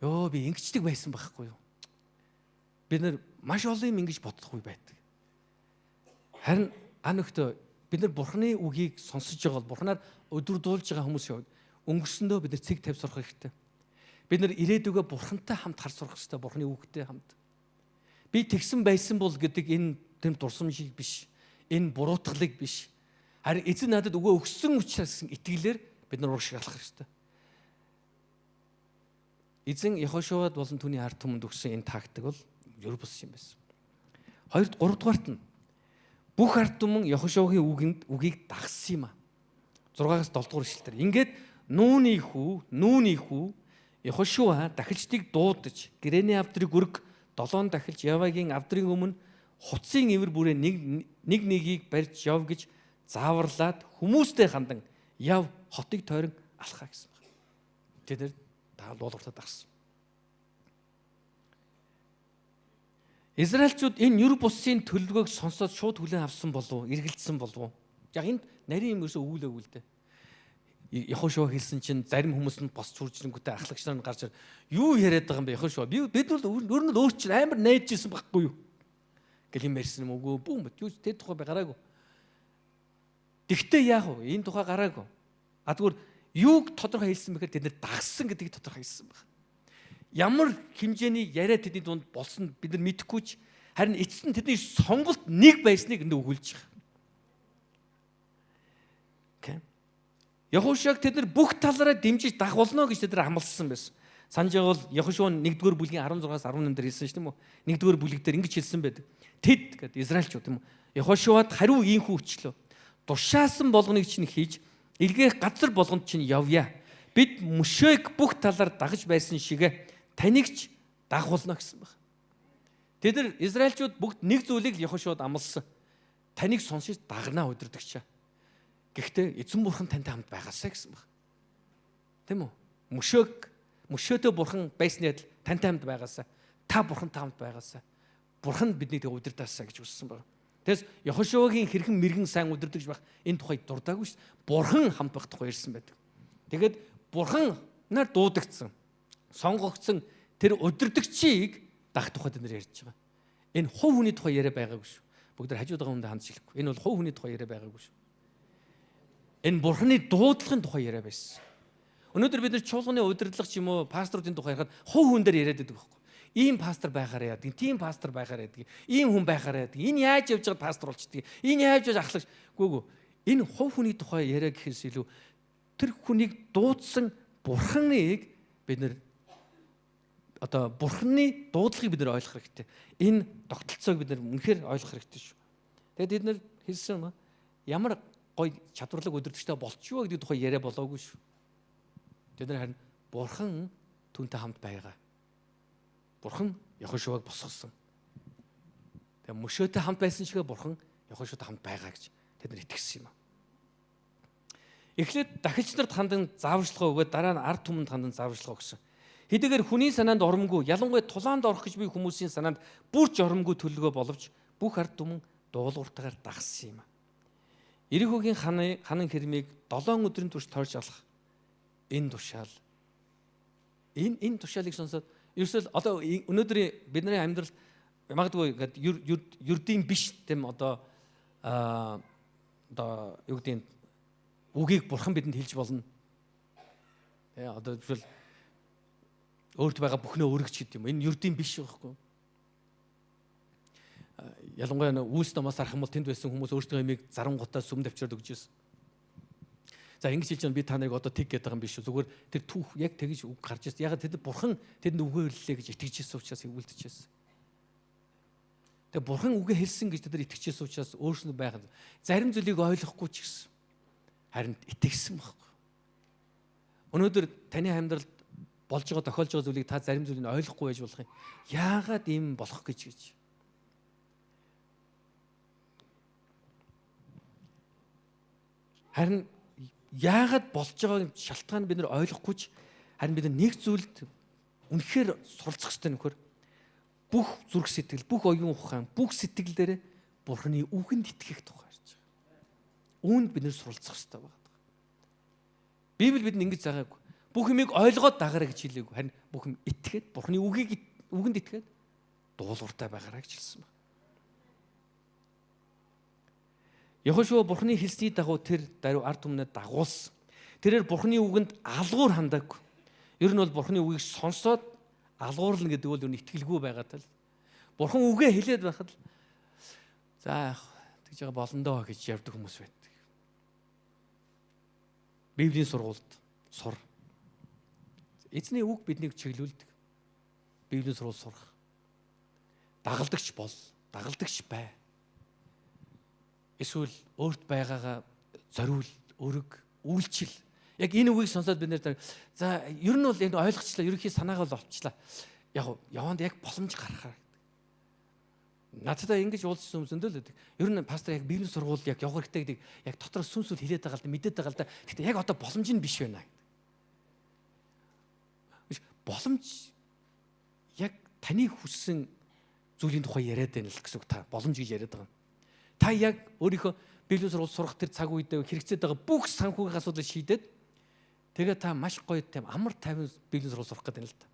A: Йоо би ингэчдэг байсан байхгүй юу? Бид нар маш олон юм ингэж бодохгүй байдаг. Харин нөхдөд бид нар Бурханы үгийг сонсож байгаа бол Бурханаар өдөрдуулж байгаа хүмүүсийн өнгөрсөндөө бид нар цэг тавь сурах хэрэгтэй. Бид нар ирээдүгөө Бурхантай хамт хар сурах хэрэгтэй, Бурханы үгтэй хамт. Би тэгсэн байсан бол гэдэг энэ тэм дурсамжийг биш. Энэ буруутгалыг биш. Харин эзэн надад өгөө өгсөн учраас итгэлээр бид нар урагшлах хэрэгтэй. Эзэн Йохошуад болон түүний ард түмэнд өгсөн энэ тактик бол Ербус юм байсан. Гуравдугаарт нь бүх ард түмэн Йохошуагийн үгийг дагсан юм а. 6-7 дугаар ишлэлээр. Ингээд нүүний хүү Йохошуа дахилчдыг дуудаж гэрэний авдрыг өрг 7 дахилж Явагийн авдрын өмнө хуцын ивэр бүрээ нэг нэгийг барьж яв гэж зааварлаад хүмүүстэй хандан яв хотыг тойрон алхаа гэсэн байна. Тэд дуулууртад гарсан. Израильчууд энэ Ербусын төлөвлөгөөг сонсоод шууд хүлээн авсан болов уу? Эргэлдсэн болов уу? Яг энд нарийн юм ерөөсөө өгүүлээгүй л дээ. Йохошуа хэлсэн чинь зарим хүмүүс нь босч хуржингүүтээ ахлагч нар нь гарч юу яриад байгаа юм бэ Йохошуа? Бид бол өөр чинь амар найдажсэн байхгүй юу? Гэл юм ярьсан юм уу? Бүүм юу тэд тухай би гараагүй. Тэгтээ яах вэ? Энэ тухай гараагүй. Тэгвэр юуг тодорхой хэлсэн бэхээр тэд нар дагсан гэдгийг тодорхой хэлсэн байна. Ямар хэмжээний яриа тэдний дунд болсон бид нар мэдэхгүй ч харин эцэст нь тэдний сонголт нэг байсныг энд өгүүлж байгаа. Йохошуаг тэд нар бүх талаараа дэмжиж дагуулна гэж тэд нар амласан байсан. Санаж байгаа бол Йохошуа 1-р бүлгийн 16-аас 18 дээр хэлсэн шүү дээ юм уу? 1-р бүлэг дээр ингэж хэлсэн байдаг. Тэд гэдэг Израильчууд юм уу? Йохошуад хариу ийхүү өчлөө. Тушаасан болгоныг чинь хийж, эргээх газар болгонд чинь явъя. Бид мөшөөг бүх талаар дагаж байсан шигэ таныг ч дагуулна гэсэн байна. Тэд нар Израильчууд бүгд нэг зүйлийг Йохошуад амласан. Таныг сонсож дагнаа удирдагчаа. Гэхдээ эзэн бурхан тантай хамт байгаасаа гэсэн байна. Тийм үү? Мөшөөтэй бурхан байсны адил тантай хамт байгаасаа, та бурхантай хамт байгаасаа, бурхан биднийг удирдаасаа гэж үссэн байна. Тэгээс Йохошуагийн хэрхэн мэрэгэн сайн удирдах байх энэ тухай дурдаагүй шүү. Бурхан хамт байх тухай ярьсан байдаг. Тэгээд бурханаар дуудагдсан, сонгогдсон тэр удирдагчийг дах тухай бид нар ярьж байгаа. Энэ хувь хүний тухай яриа байгаагүй шүү. Бүгд хажууд байгаа хүндээ хандж хэлэхгүй. Энэ бол хувь хүний тухай яриа байгаагүй шүү. Энэ бурханы дуудлагын тухай яриа байсан. Өнөөдөр бид нар чуулганы удирдлага ч юм уу пасторуудын тухай ярихад хувь хүн дээр яриад байдаг байхгүй. Ийм пастор байхаар яадаг, тийм пастор байхаар яадаг, ийм хүн байхаар яадаг. Энэ яаж явж байгаа пастор болчдөг. Энэ яаж яаж ахлагч. Гүгүү. Энэ хувь хүний тухай яриа гэхээс илүү тэр хүнийг дуудсан бурханыг бид нар бурханы дуудлагыг бид нар ойлгох хэрэгтэй. Энэ тогтолцоог бид нар үнэхээр ойлгох хэрэгтэй шүү. Тэгээд бид нар хэлсэн ямар гой чадварлаг удирдагчтай болчихвоо гэдэг тухай яриа болоогүй шүү. Тэд нар харин бурхан түүнтэй хамт байгаа. Бурхан Йохошуаг босгосон. Тэгээ мөшөөтэй хамт байсан шигээ бурхан Йохошуатай хамт байгаа гэж тэд нар итгэсэн юм. Эхлээд дахилч нарт хандан зааварчилгаа өгөөд дараа нь ард түмэнд хандан зааварчилгаа өгсөн. Хэдийгээр хүний санаанд оромгүй, ялангуяа тулаанд орох гэж буй хүмүүсийн санаанд бүрч оромгүй төлөвлөгөө боловч бүх ард түмэн дуулууртайгаар дагсан юм. Ирихүүгийн ханан хэрмийг 7 өдрийн турш тойрч алах энэ тушаал. Энэ тушаалыг сонсоод ерөөсөө одоо өнөөдрийн бидний амьдрал магадгүй ердийн биш тийм одоо юу гэдэг үгийг бурхан бидэнд хэлж болно. Одоо жишээл өөрт байгаа бүхнөө өргөж гэдэг юм. Энэ ердийн биш байхгүй. Ялангуяа Үлс номоос харах юм бол тэнд байсан хүмүүс өөрсдөө ямиг зарангуудаа сүм давчраад өгч байсан. За ингэж хэлж байгаа би та нарыг одоо тэг гэдэг юм биш үү? Зүгээр тэр түүх яг тэгж үг гарч ирсэн. Яг тэд бурхан тэдэнд үгээ хэллээ гэж итгэж ирсэн учраас эвүүлдэж байсан. Тэгээ бурхан үгээ хэлсэн гэж тэд итгэж ирсэн учраас өөрснөө байхад зарим зүйлийг ойлгохгүй ч гэсэн харин итгэсэн байхгүй. Өнөөдөр таны амьдралд болж байгаа тохиолж байгаа зүйлийг та зарим зүйлийг ойлгохгүй байж болох юм. Яагаад ийм болох гэж. Харин яагаад болж байгааг шалтгаан бид нар ойлгохгүй ч харин бид нар нэг зүйлд үнэхээр суралцах хэрэгтэй нөхөр. Бүх зүрх сэтгэл, бүх оюун ухаан, бүх сэтгэлдээ Бурханы үгэнд итгэх тухай ярьж байгаа. Үүнд бид нар суралцах хэрэгтэй байна. Библи бидэнд ингэж заагаагүй. Бүх юмыг ойлгоод дагаарай гэж хэлээгүй. Харин бүх юм итгээд Бурханы үгэнд итгээд дуулууртай байгаарай гэж хэлсэн байна. Йохошуа Бурханы хэлсний дагуу тэр даруй ард түмнээ дагуулсан. Тэрээр Бурханы үгэнд алгуур хандаагүй. Ер нь бол Бурханы үгийг сонсоод алгуурлна гэдэг бол юу итгэлгүй байгаад л. Бурхан үгээ хэлээд байхад за тэгж байгаа болондоо гэж явдаг хүмүүс байдаг. Библийн сургуульд сур. Эзний үг биднийг чиглүүлдэг. Библийн сургууль сурах. Дагалдагч бол, дагалдагч бай. Эсвэл өөрт байгаагаа зориул, өрг, үйлчил. Яг энэ үгийг сонсоод бид нэр за ер нь бол энэ ойлгочлаа, ерөнхий санаагаа л олчлаа. Яг яванд яг боломж гарахаар. Надад ингэж уулзсан хүмүүс өндөө л байдаг. Ер нь пастор яг библийн сургууль яг явах хэрэгтэй гэдэг яг дотор сүнсүл хэлээд байгаа л да, мэдээд байгаа л да. Гэхдээ яг одоо боломж нь биш байна. Боломж яг таны хүссэн зүйлийн тухай яриад байна л гэсэн үг та боломж гэж яриад байгаа. Та яг өөрийнхөө библийн сургууль сурах тэр цаг үедээ хэрэгцээд байгаа бүх санхүүгийн асуудлыг шийдээд тэгээ та маш гоё тийм амар тайван библийн сургууль сурах гэдэг юм л та.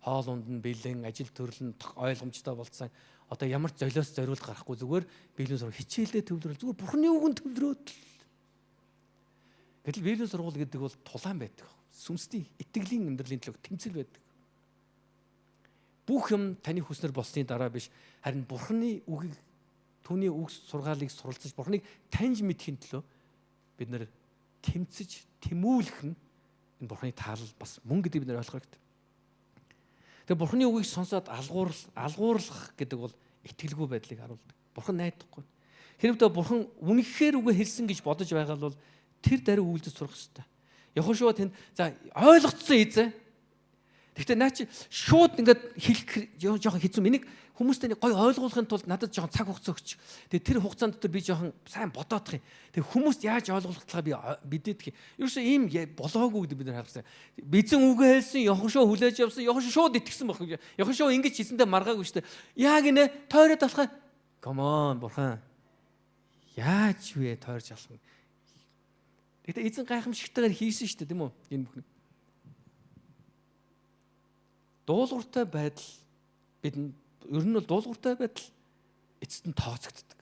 A: Хоол унд нь бэлэн, ажил төрөл нь ойлгомжтой болцсон. Одоо ямар ч золиос зориул гарахгүй зүгээр библийн сургууль хичээлдээ төвлөрөл зүгээр Бурханы үгэнд төвлөрөөд. Гэтэл библийн сургууль гэдэг бол тулаан байдаг. Сүнсний итгэлийн амьдралын төлөв тэмцэл байдаг. Бүх юм таны хүснэр болсны дараа биш, харин Бурханы үгийг түүний үг сургаалыг суралцаж Бурханыг таньж мэдхийн төлөө бид нэр тэмцэж, тэмүүлэх нь энэ Бурханы таалал бас мөн гэдэг бид нэр ойлгох хэрэгтэй. Тэгээ Бурханы үгийг сонсоод алгуурлах гэдэг бол итгэлгүй байдлыг харуулдаг. Бурхан найдахгүй. Хэрвээ Бурхан үнэхээр үгээ хэлсэн гэж бодож байгаа бол тэр даруй үйлдэл сурах хэрэгтэй. Йохошуа тэнд за ойлгоцсон эзэ. Гэхдээ наа чи шууд ингээд хэлэх жоохон хэцүү. Энийг хүмүүстэй гоё ойлгуулахын тулд надад жоохон цаг хугацаа өгч. Тэгээ тэр хугацаанд дотор би жоохон сайн бодоодох юм. Тэгээ хүмүүст яаж ойлгуулах талаа би мэдээдэх юм. Ерөөсөө ийм болоогүй гэдэг бид нар харсан. Бизэн үгээ хэлсэн, Йохошуа хүлээж явсан, Йохошуа шууд итгэсэн баг. Йохошуа ингэж хийсэндээ маргаагүй шүү дээ. Яг инэ тойроод алхаа. Come on Бурхан. Яаж вэ тойрч алхах. Гэтэ эзэн гайхамшигтайгаар хийсэн шүү дээ, тийм үү? Энэ бүхнийг. Дуулууртай байдал бидэнд ер нь бол дуулууртай байдал эцэст нь тооцогддог.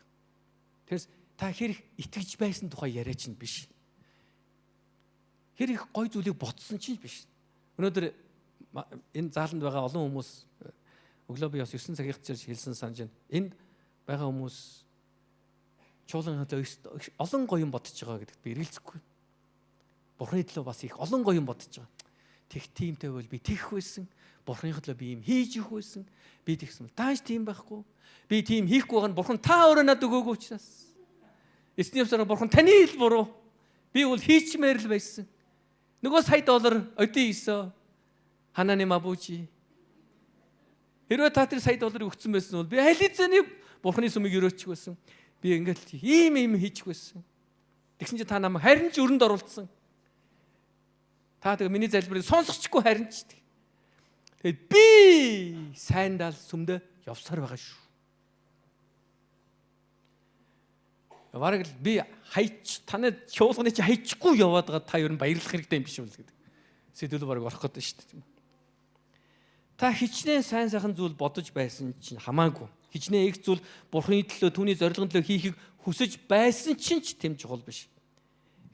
A: Тэрс та хэрэг итгэж байсан тухай яриач нь биш. Хэрэг гой зүйлийг бодсон чинь биш. Өнөөдөр энэ зааланд байгаа олон хүмүүс өглөө би бас 9 цагийн чирж хэлсэн санаж байна. Энд байгаа хүмүүс чуулган олон гоё юм бодож байгаа гэдэгт би эргэлзэхгүй. Бурхны төлөө бас их олон гоё юм бодож байгаа. Тэг тиймтэй бол би тэгэх байсан. Бурхны төлөө би юм хийж өгөх байсан. Би тэгсэн. Тааш тийм байхгүй. Би тийм хийхгүй байгаа нь Бурхан та өөрөө надад өгөөгүй учраас. Эсний явсараа Бурхан таны хэл буруу. Би бол хийчмээр л байсан. Нөгөө $100 өдөө ийсөө. Хананы мабучи. Хэрвээ та тэр $100 өгсөн байсан бол би аль хэзээ Бурхны сүмийг өрөөчих байсан. Би ингээл ийм хийчих байсан. Тэгсэн чинь та намайг харин ч өрөнд оруулсан. Та тэгээ миний залбирыг сонсохгүй харин ч. Тэгээд би сайндал сүмдө явсаар байгаа шүү. Бараг л би танай чуулганы чи хайчихгүй яваад байгаа та ер нь баярлах хэрэгтэй юм биш үү гэдэг. Сэдвэл бараг орох гэдэг шүү дээ. Та хичнээн сайн сайхан зүйл бодож байсан чинь хамаагүй. Хичнээн их зүйл Бурханы төлөө түүний зорилгын төлөө хийхийг хүсэж байсан чинь ч тэм чухал биш.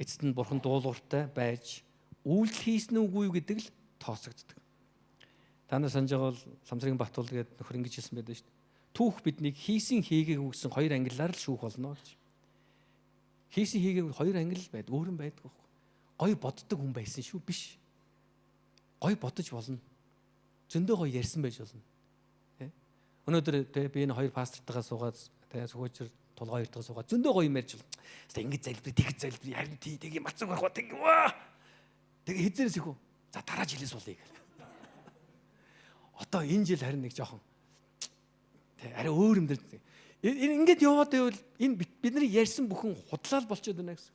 A: Эцэст нь Бурхан дуулууртай байж үйлдэл хийсэн үгүй юу гэдэг л тооцогддог. Та нар санаж байгаа бол Ламсрын Батул гэдэг нөхөр ингэж хэлсэн байдаг шүү дээ. Түүх биднийг хийсэн хийгээгүй гэсэн хоёр ангиллаар л шүүх болно гэж. Хийсэн хийгээгүй хоёр ангил л байдаг, өөр юм байдаг байхгүй. гоё боддог хүн байсан шүү биш. Гоё бодож болно. Зөндөө гоё ярьсан байж болно. Өнөөдөр би энэ хоёр пастортойгоо суугаад сөхөөчр тулгаа хоёртойгоо суугаад зөндөө гоё юм ярьж байна. Хэвээ ингэж залбираа, тэгж залбираа, харин тийм мацаг авах тийм ваа. Тэгээ хизээрээс ихүү. За дараа жилээс суулъя гэх. Одоо энэ жил харин нэг жоохон арай өөр юм дээр. Ингээд яваад байвал энэ бидний ярьсан бүхэн худлаа болчиход байна гэсэн.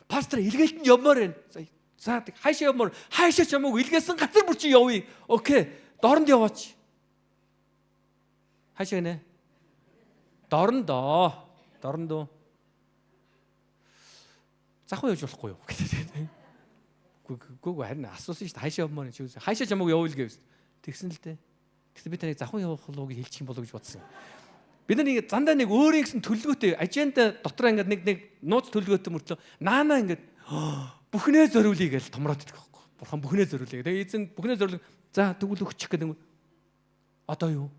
A: Пастор илгээлтэнд явмаар байна. За хаашаа явмаар, хаашаа ч хамаагүй илгээсэн газар бүр чи явъя. Окей. Дорнд яваач. Хаашаа гинэ? Дорндоо. Захуу явж болохгүй юу? Гүг харин асуусан шүү дээ. Хаашаа явмаар чи үгүй. Хаашаа ч хамаагүй явуул гэвс. Тэгсэн л дээ. Тэгсэн би таныг захуу явах болов гэж хэлчих юм болов гэж бодсон. Бид нар нэг зандаа нэг өөрийн гэсэн төлөвлөгөөтэй аженда дотор ингээд нэг нууц төлөвлөгөөтэй мөртлөө наанаа ингээд бүхнээ зориулъя гэж томроод идэх байхгүй. Бурхан бүхнээ зориулъя. Тэгээ эзэн бүхнээ зориулъя. За тэгвэл өгчих гэдэг юм. Одоо юу?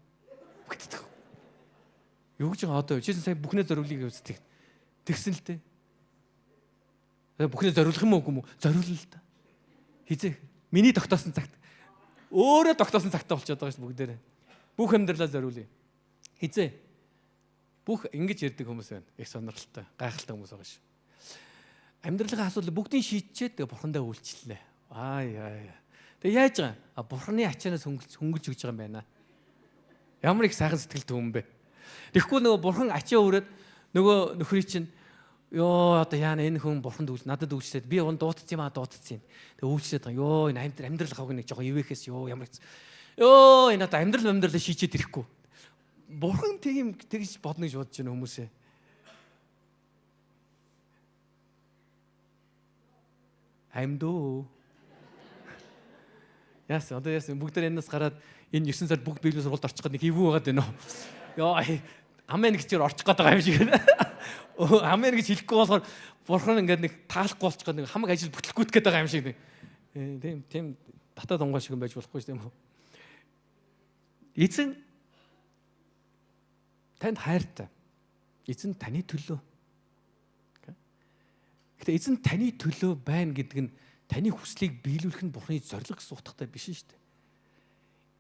A: Гэдэг. Юу гэж байгаа одоо юу? Чисэн сая бүхнээ зориулъя гэж үзтэг. Тэгсэн л дээ. Бүхнээ зориулах юм уу? Зориулна л та. Хизээ. Миний тогтоосон цагт. Өөрөө тогтоосон цагтаа болчиход байгаа шүү бүгдээрээ. Бүх амьдралаа зориулъя. Хизээ. Бүх ингэж ярьдаг хүмүүс байна. Их сонирхолтой, гайхалтай хүмүүс байгаа шүү. Амьдралын асуудал бүгдийг шийдчихэд тэгээ бурхандаа үйлчлэлээ. Тэгээ яаж байгаа? Бурханы ачаанаас хөнгөлж өгч байгаа юм байна. Ямар их сайхан сэтгэл төв юм бэ? Тэгэхгүй нөгөө бурхан ачаа өрөөд нөгөө нөхрий чинь ёо одоо яана энэ хүн бурханд надад үйлчлээд би уун дуутсан юм дуутсан. Тэгээ үйлчлээд байгаа. Ёо энэ амьдрал хавг нэг жоохон ивэхээс ёо ямар ёо энэ одоо амьдрал шийчээд ирэхгүй. Бурхан тэгж бодно гэж бодож байна хүмүүсээ. Амьдөө. Яасан одоо яасан бүгд энэс гараад энэ 9 сард бүгд библийг сургалт орчих гээд нэг хөвгөө байгаад байна уу? Ёо амен гэчээр орчих гээд байгаа юм шиг байна. Амен гэж хэлэхгүй болохоор бурхан ингээд нэг таалахгүй болчих гээд нэг хамаг ажил бүтлэхгүйт гээд байгаа юм шиг нэг. Тийм татаад онгоо шиг юм байж болохгүй шүү дээ юм уу? Эзэн танд хайртай. Эзэн таны төлөө. Гэтэ эзэн таны төлөө байна гэдэг нь таны хүслийг биелүүлэх нь бурхны зорилго гэсэн утгатай биш шүү дээ.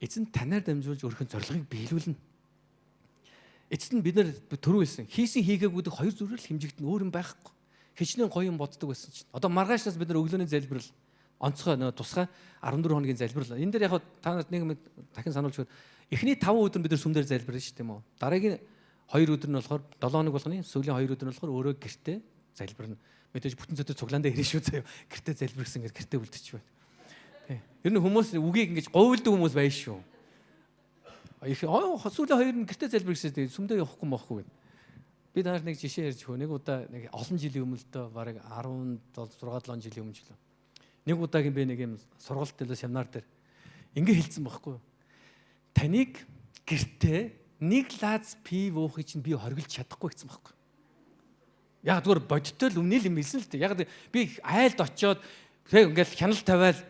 A: Эзэн танаар дамжуулж өөрийнхөө зорилгыг биелүүлнэ. Эцэст нь бид нар түрүү хэлсэн хийсэн хийгээгүүдийг хоёр зүрээр л хэмжигдэн өөр юм байхгүй. Хичнээн гоё юм боддог байсан чинь. Одоо маргаашнаас бид нар өглөөний залбирал онцгой тусгай 14 хоногийн залбирал. Энэ дээр яг та нарт нэг дахин сануулж өгöd. Эхний 5 өдөр бид нар сүмдэр залбирна шүү дээ юм уу? Дараагийн 2 өдөр нь болохоор 7 хоног болгоны сүүлийн 2 өдөр нь болохоор өөрөө гэртээ залбирна. Мэдээж бүтэн зөвхөн цуглаандаа ирэх шүү заяа. Гэртээ залбирсан гэж гэртээ үлдчих байна. Тий. Ер нь хүмүүс үгийг ингэж говьлдог хүмүүс байна шүү. Их сүүлийн 2 нь гэртээ залбирсан тий сүмдээ явахгүй мөхгүй гэв. Би танаар нэг жишээ ярьж хөө. Нэг удаа нэг олон жилийн өмнө л доо бараг 17 6 7 жилийн өмнө л. Нэг удаагийн би нэг юм сургалт дээр семинар дээр ингэ хэлсэн байхгүй юу? Таныг гэртээ нэг лаз пив уухыг чинь би хоригдож чадахгүй гэсэн байхгүй. Яг зүгээр бодиттой л өмнө л юм хэлсэн л дээ. Яг би айлд очиод тэг ингээл хяналт тавиал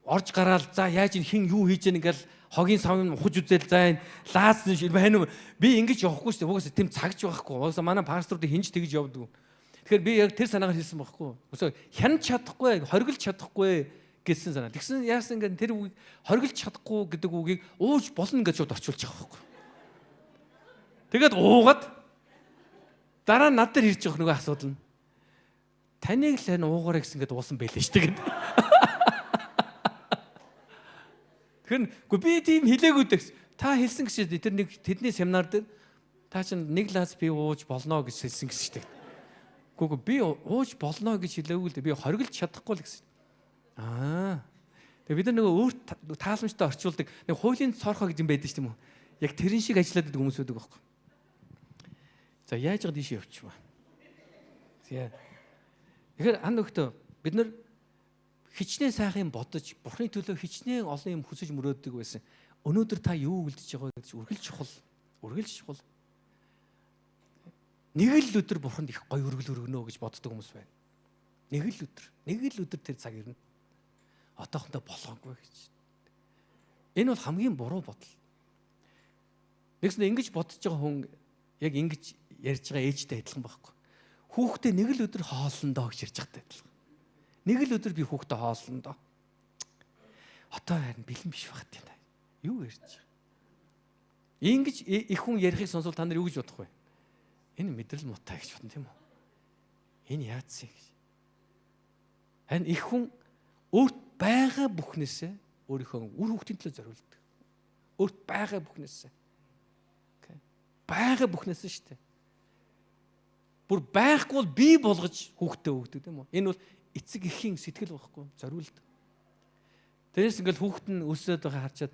A: орж гараал за яаж ин хин юу хийж яаг ингээл хогийн савын ухаж үзэл за энэ лаз байна уу би ингэж явахгүй шүү дээ. Угаасаа тийм цагж байхгүй. Угаасаа манай пасторууд хинж тэгж явдаг. Тэгэхээр би яг тэр санаагаар хэлсэн байхгүй. Угаасаа хянаж чадахгүй, хоригдож чадахгүй гэсэн санаа. Тэгсэн яасан ингээд тэр үгийг хоригдож чадахгүй гэдэг үгийг ууж болно гэж шууд орчуулж байгаа байхгүй. Тэгээд уугаад дараа нь над дээр ирж явах нөгөө асуудал нь таныг л энэ уугаараа гэсэн гээд уусан байлээ шүү дээ. Тэгэхээр би тийм хэлээгүүд та хэлсэн гэж тэр нэг тэдний семинар дээр та чинь нэг лаз би ууж болно гэж хэлсэн гэсэн шүү дээ. Гүг би ууж болно гэж хэлээгүй л би хоригдож чадахгүй л гэсэн. Тэгээ бид нар нөгөө өөр тааламжтай орчуулдаг нэг хуулийн цорхоо гэж юм байдаг шүү дээ юм уу? Яг тэрэн шиг ажиллаад байдаг хүмүүс байдаг байхгүй. За яаж гад ийш явчих вэ? Тэгэхээр ан өгтөө бид нар хичнээн сайхан бодож бурхны төлөө хичнээн олон юм хүсэж мөрөөддөг байсан. Өнөөдөр та юу үлдэж байгаа гэж үргэлж чухал. Нэг л өдөр бурханд их гоё өргөл өргөнө гэж боддог хүмүүс байна. Нэг л өдөр тэр цаг ирнэ. Одоохондоо болоогүй гэж. Энэ бол хамгийн буруу бодол. Нэгснэ ингэж бодож байгаа хүн яг ингэж ярьж байгаа ээжтэй адилхан байхгүй. Хүүхдээ нэг л өдөр хооллондоо гэж ярьж байгаатай адилхан. Нэг л өдөр би хүүхдээ хооллон доо. Одоо харин бэлэн биш багт юм даа. Юу ярьж байгаа. Ингэж их хүн ярихыг сонсвол та нар юу гэж бодох вэ? Энэ мэдрэл муутай гэж бодно тийм үү? Энэ яатсан гэж. Харин их хүн өөрт байгаа бүхнээсээ өөрийнхөө үр хүүхдийн төлөө зориулдаг. Өөрт байгаа бүхнээсээ. Байгаа бүхнээсээ шүү дээ. Бүр байхгүй бол бий болгож хүүхдээ өгдөг тийм үү? Энэ бол эцэг эхийн сэтгэл байхгүй зориулдаг. Тэрээс ингээл хүүхэд нь өсөөд байгаа харчаад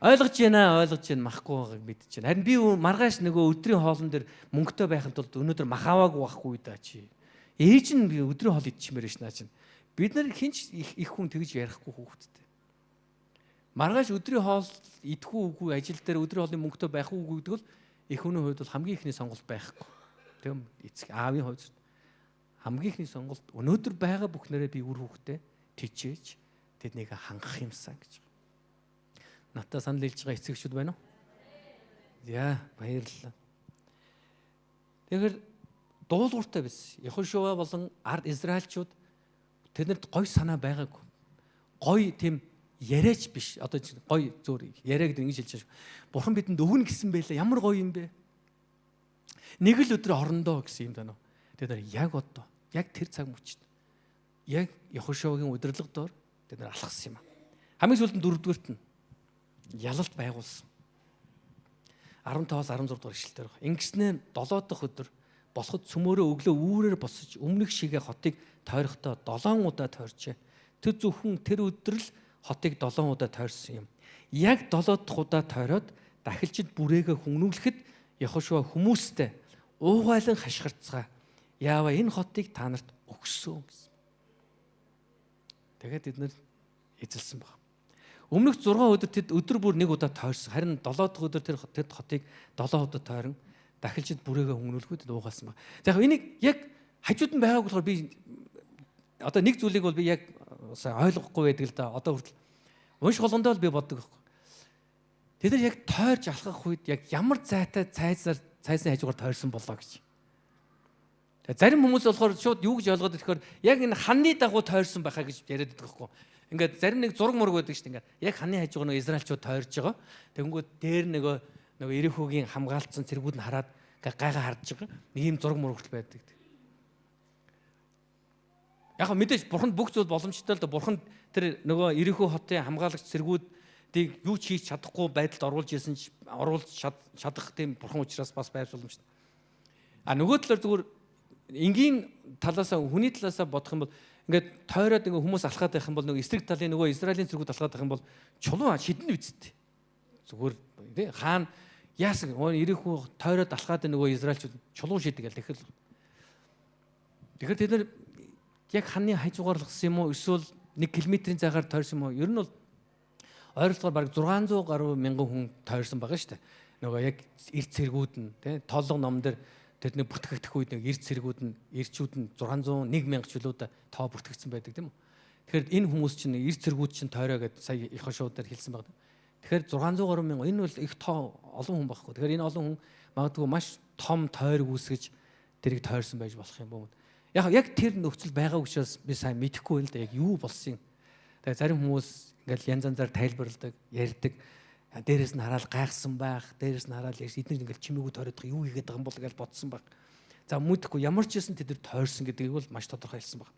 A: ойлгож байна махгүй байгааг мэдэж байна. Харин би маргааш нөгөө өдрийн хоолн дээр мөнгөтэй байхын тулд өнөөдөр мах аваагүй байхгүй да чи. Ээж нь би өдрийн хоол идчихмээр шнаа чинь. Бид нар хинч их хүн тэгж ярихгүй хүүхэдтэй. Маргааш өдрийн хоол идэхгүй үгүй ажил дээр өдрийн хоолны мөнгөтэй байх уу гэдэг бол их хүний хувьд бол хамгийн ихний сонголт байхгүй. Тэгм эцэг аавын хувьд хамгийн ихний сонголт өнөөдөр байгаа бүхнээрээ би үр хүүхдээ тичээж тэднийг хангах юмсан гэж. Надад санал хэлж байгаа эцэгчүүд байна уу? Яа, баярлалаа. Тэгэхээр дуулууртай байсан. Яхошуа болон ард Израильчууд тэднэрт гой санаа байгаагүй. Гой тийм яриач биш. Одоо гой зөөр яриа гэдэг ингэж хэлж байгаа. Бурхан бидэнд өгнө гэсэн байлаа. Ямар гоё юм бэ? Нэг л өдөр орондоо гэсэн юм даа. Тэд нар яг одоо, яг тэр цаг мөчид яг Яхошуагийн удирдлага доор тэд нар алхсан юм аа. Хамгийн сүүлд нь 4-р нь ялалт байгуулсан. 15-аас 16 дугаар ишлэлээр байна. Ингэснээр 7 дахь өдөр босоход цөмөөрөө өглөө үүрээр босож өмнөх шигээ хотыг тойрохдоо 7 удаа тойрчээ. Тэр зөвхөн тэр өдөр л хотыг 7 удаа тойрсон юм. Яг 7 дахь удаа тойроод дахилчид бүрээгээ хүннүүлэхэд Яхошуа хүмүүстэй уугайлан хашгирцгаа. Яава энэ хотыг та нарт өгсөн гэсэн. Тэгээд бид нар эзэлсэн баг. Өмнөх 6 өдөр тэд өдөр бүр 1 удаа тойрсон. Харин 7 дахь өдөр тэр хотыг 7 удаа тойрон дахилчид бүрээгээ хүннүүлэхэд уугаасан баг. За яг энийг яг хажууд нь байгааг болохоор би одоо нэг зүйлийг бол би яг ойлгохгүй байдаг л да. Одоо хүртэл унших болгондоо л би боддог байхгүй. Тэд нар яг тойрж алхах үед яг ямар зайтай цайсан хажуугаар тойрсон болоо гэж. Зарим хүмүүс болохоор шууд юу гэж ойлгоод ирэхээр яг энэ ханны дагуу тойрсон байхаа гэж яриад байдаг байхгүй. Ингээд зарим нэг зураг мураг байдаг шүү дээ. Ингээд яг ханны хажуугаар нөгөө Израильчууд тойрж байгаа. Тэгэнгүүт дээр нөгөө Ирихүүгийн хамгаалцсан цэргүүд нь хараад гайхаа харж байгаа. Нэг юм зураг мураг хүртэл байдаг. Яг мэдээж бурханд бүх зүйл боломжтой л да. Бурханд тэр нөгөө Ирихүү хотын хамгаалагч цэргүүдийг юу ч хийж чадахгүй байдалд оруулж исэн ч оруулж чадах тийм бурхан учраас бас байж боломжтой. А нөгөө талаар зүгээр энгийн талаасаа хүний талаасаа бодох юм бол ингээд тойроод ингээ хүмүүс алхаад байх юм бол нөгөө эсрэг талын нөгөө Израилийн цэргүүд алхаад байх юм бол чулуу шидэн үсттэй. Зүгээр тий хаана яасан Ирихүү тойроод алхаад нөгөө Израильчууд чулуу шидэг гэл тэгэхээр тэд нар яг ханы хажуугаар алхсан юм уу эсвэл 1 км-ийн цагаар тойрсон юм уу? Ер нь бол ойролцоогоор бараг 600 гаруй мянган хүн тойрсон байгаа шүү дээ. Нөгөө яг эрт цэргүүд нь тий тоолго ном дээр тэдний бүртгэгдэх үед нэг эрт цэргүүд нь эрчүүд нь 601,000 чулуудаа тоо бүртгэгдсэн байдаг тийм үү. Тэгэхээр энэ хүмүүс чинь эрт цэргүүд чинь тойроо гэдээ сая их хошуудаар хэлсэн байна. Тэгэхээр 600 гаруй мянга энэ бол их тоо олон хүн байхгүй. Тэгэхээр энэ олон хүн магадгүй маш том тойрог үүсгэж тэрийг тойрсон байж болох юм боо. Яг тэр нөхцөл байгаа учраас би сайн мэдэхгүй л да яг юу болсон юм. Тэгээ зарим хүмүүс ингээл янз янзаар тайлбарладаг, ярьдаг. Дээрээс нь хараад гайхсан байх, дээрээс нь хараад эдгээр ингээл чимээгүй тойроод юу хийгээд байгаа юм бол гэж бодсон байх. За мэдхгүй ямар ч юм тэд нар тойрсон гэдгийг бол маш тодорхой хэлсэн баг.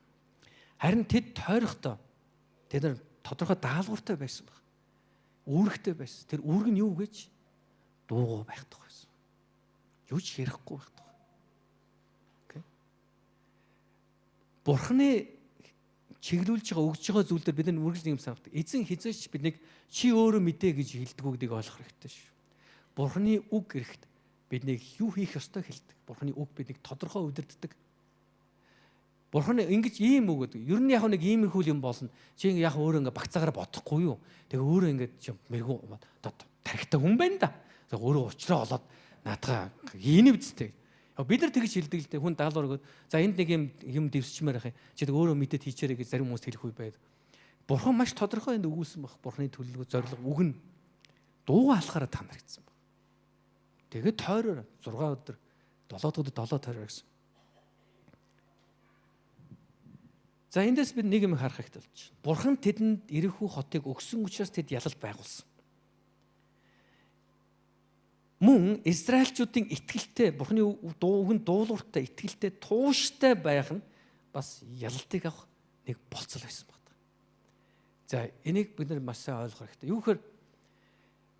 A: Харин тэд тойрохдоо тэд нар тодорхой даалгавартай байсан баг. Үүрэгтэй байсан. Тэр үүрэг нь юу гэж дуугаа байхдах байсан. Юу ч ярихгүй байхдах. Окей. Бурхны чиглүүлж байгаа өгж байгаа зүйл дээр бид нар үргэлж юм санагдав. Эзэн хизээч биднийг чи өөрөө мэдээ гэж хэлдэг үгдийг ойлгох хэрэгтэй шүү. Бурхны үг гэрэхэд биднийг юу хийх ёстой хэлдэг. Бурхны үг биднийг тодорхой удирддаг. Бурхан ингэж ийм үг гэдэг. Ер нь яг нэг иймэрхүү юм болно. Чи яг өөрөө ингээ багцаагаар бодохгүй юу? Тэгээ өөрөө ингээ мэрэгүү тархитай хүн байна да. Тэгээ өөрөө уучраа олоод наадгаа ийний үсттэй. Бид нар тэгж хэлдэг л дээ. Хүн даалгавар өгөөд за энд нэг юм дэвсчмээр ах юм. Чи тэг өөрөө мэдээд хийчээрэй гэж зарим хүмүүс хэлэх үе байд. Бурхан маш тодорхой энд өгүүлсэн баг. Бурханы төлөвлөгөө зорилго үг нь дуугаа алхаараа танарагдсан баг. Тэгээд тойроор 6 өдөр 7 өдөр 7 тойроор гэсэн. За эндээс бид нэг юм харах хэрэгтэй болж байна. Бурхан тэдэнд Иерихон хотыг өгсөн учраас тэд ялалт байгуулсан. Мөн Израильчүүдийн итгэлтэй, Бурханы үгэнд дуулууртай, итгэлтэй, тууштай байх нь бас ялалтыг авах нэг болцол байсан байна. За энийг бид нар маш сайн ойлгох хэрэгтэй. Юу гэхээр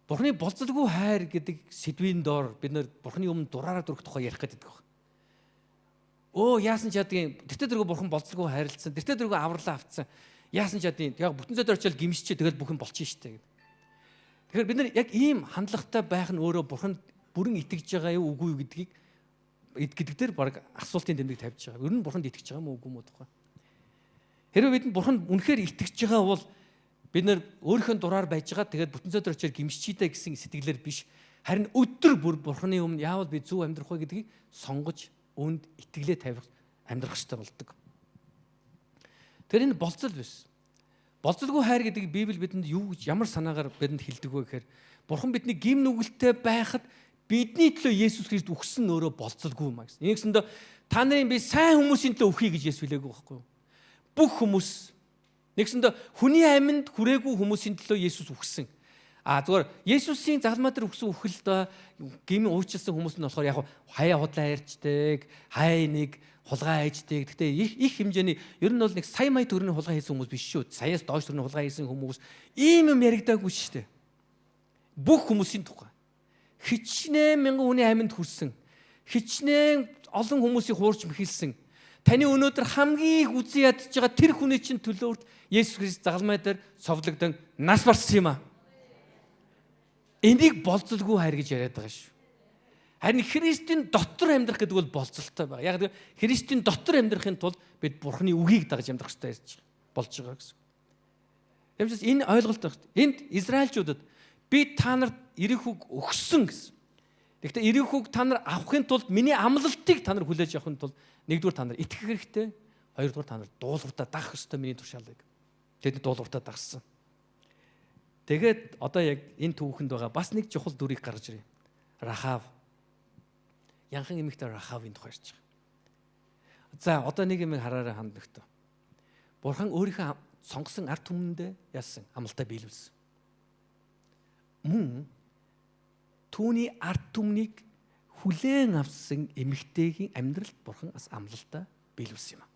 A: Бурханы болцолгүй хайр гэдэг сэдвийн доор бид нар Бурханы өмнө дураараа дүрх тухай ярих гэдэг байна. Яасан ч ядгийн тэртээ дөрөв Бурхан болцолгүй хайрлцсан, тэртээ дөрөв авралаа авцсан. Яасан ч ядгийн яг бүтэн зөдөр очил гимсчээ тэгэл бүхэн болчихно штэ гэдэг. Тэгэхээр бид нар яг ийм хандлагатай байх нь өөрөө Бурханд бүрэн итгэж байгаа юу үгүй юу гэдэг дээр баг асуултын тэмдэг тавьж байгаа. Ер нь Бурханд итгэж байгаа мó үгүй мó тухай. Хэрвээ бидэнд Бурханд үнэхээр итгэж байгаа бол бид нар өөрийнхөө дураар байж байгаа тэгээд бүтэн зөдөр очил гимсчийдэ гэсэн сэтгэлээр биш. Харин өдөр бүр Бурханы өмнө яавал би зөв амьдрах вэ гэдгийг сонгож үүнд итгэлээ тавих амьдрах хэрэгтэй болдог. Тэр энэ болцол биш. Болцолгүй хайр гэдэг Библи бидэнд ямар санаагаар бидэнд хэлдэг вэ гэхээр Бурхан бидний гим нүгэлтэй байхад бидний төлөө Есүс Христ үхсэн өөрөө болцолгүй маа гэсэн. Ингэсэндээ та нарын би сайн хүмүүсийн төлөө үхье гэж Есүс хэлээгүй байхгүй юу? Бүх хүмүүс нэгсэндээ хүний амьд хүрээгүй хүмүүсийн төлөө Есүс үхсэн. Зүгээр Есүсийн загалмаа дээр үхсэн үхэлд гим уучилсан хүмүүс нь болохоор яг хаяа худлаа ярьждаг, хай нэг хулгай хайждаг. Гэхдээ их хэмжээний ер нь бол нэг сая мая төгрөгийн хулгай хийсэн хүмүүс биш шүү. Саяас доош төгрөгийн хулгай хийсэн хүмүүс ийм юм яригдаагүй шүү дээ. Бүх хүмүүсийн тухай. Хичнээн мянган хүний амьд хүрсэн. Хичнээн олон хүмүүсийг хуурч мэхэлсэн. Таны өнөөдөр хамгийн үзэн ядж байгаа тэр хүний чинь төлөөрт Есүс Христ загалмай дээр совлогдсон нас барсан юм аа. Энийг болцолгүй хайр гэж яриад байгаа шүү. Харин Христийн дотор амьдрах гэдэг бол болцолтой байна. Яг тэр Христийн дотор амьдрахын тулд бид Бурханы үгийг дагаж амьдрах хэрэгтэй ярьж болж байгаа гэсэн. Ямжс энэ ойлголт багт. Энд Израильчуудад би та нарт Иерихог өгсөн гэсэн. Гэхдээ Иерихог та нар авахын тулд миний амлалтыг та нар хүлээж авахын тулд нэгдүгээр та нар итгэх хэрэгтэй, хоёрдугаар та нар дуулууртаа дагах хэрэгтэй миний туршаалыг. Тэд дуулууртаа дагсан. Тэгээд одоо яг энэ түүхэнд байгаа бас нэг чухал дүрийг гаргаж ирээ. Рахав. Янхан эмэгтэй Рахавын тухай ярьж байгаа. За одоо нэг юм хараарай хандлагатай. Бурхан өөрийнхөө сонгосон ард түмэндээ яасан амлалтаа биелүүлсэн. Мөн түүний ард түмнийг хүлээн авсан эмэгтэйгийн амьдралд Бурхан бас амлалтаа биелүүлсэн юм.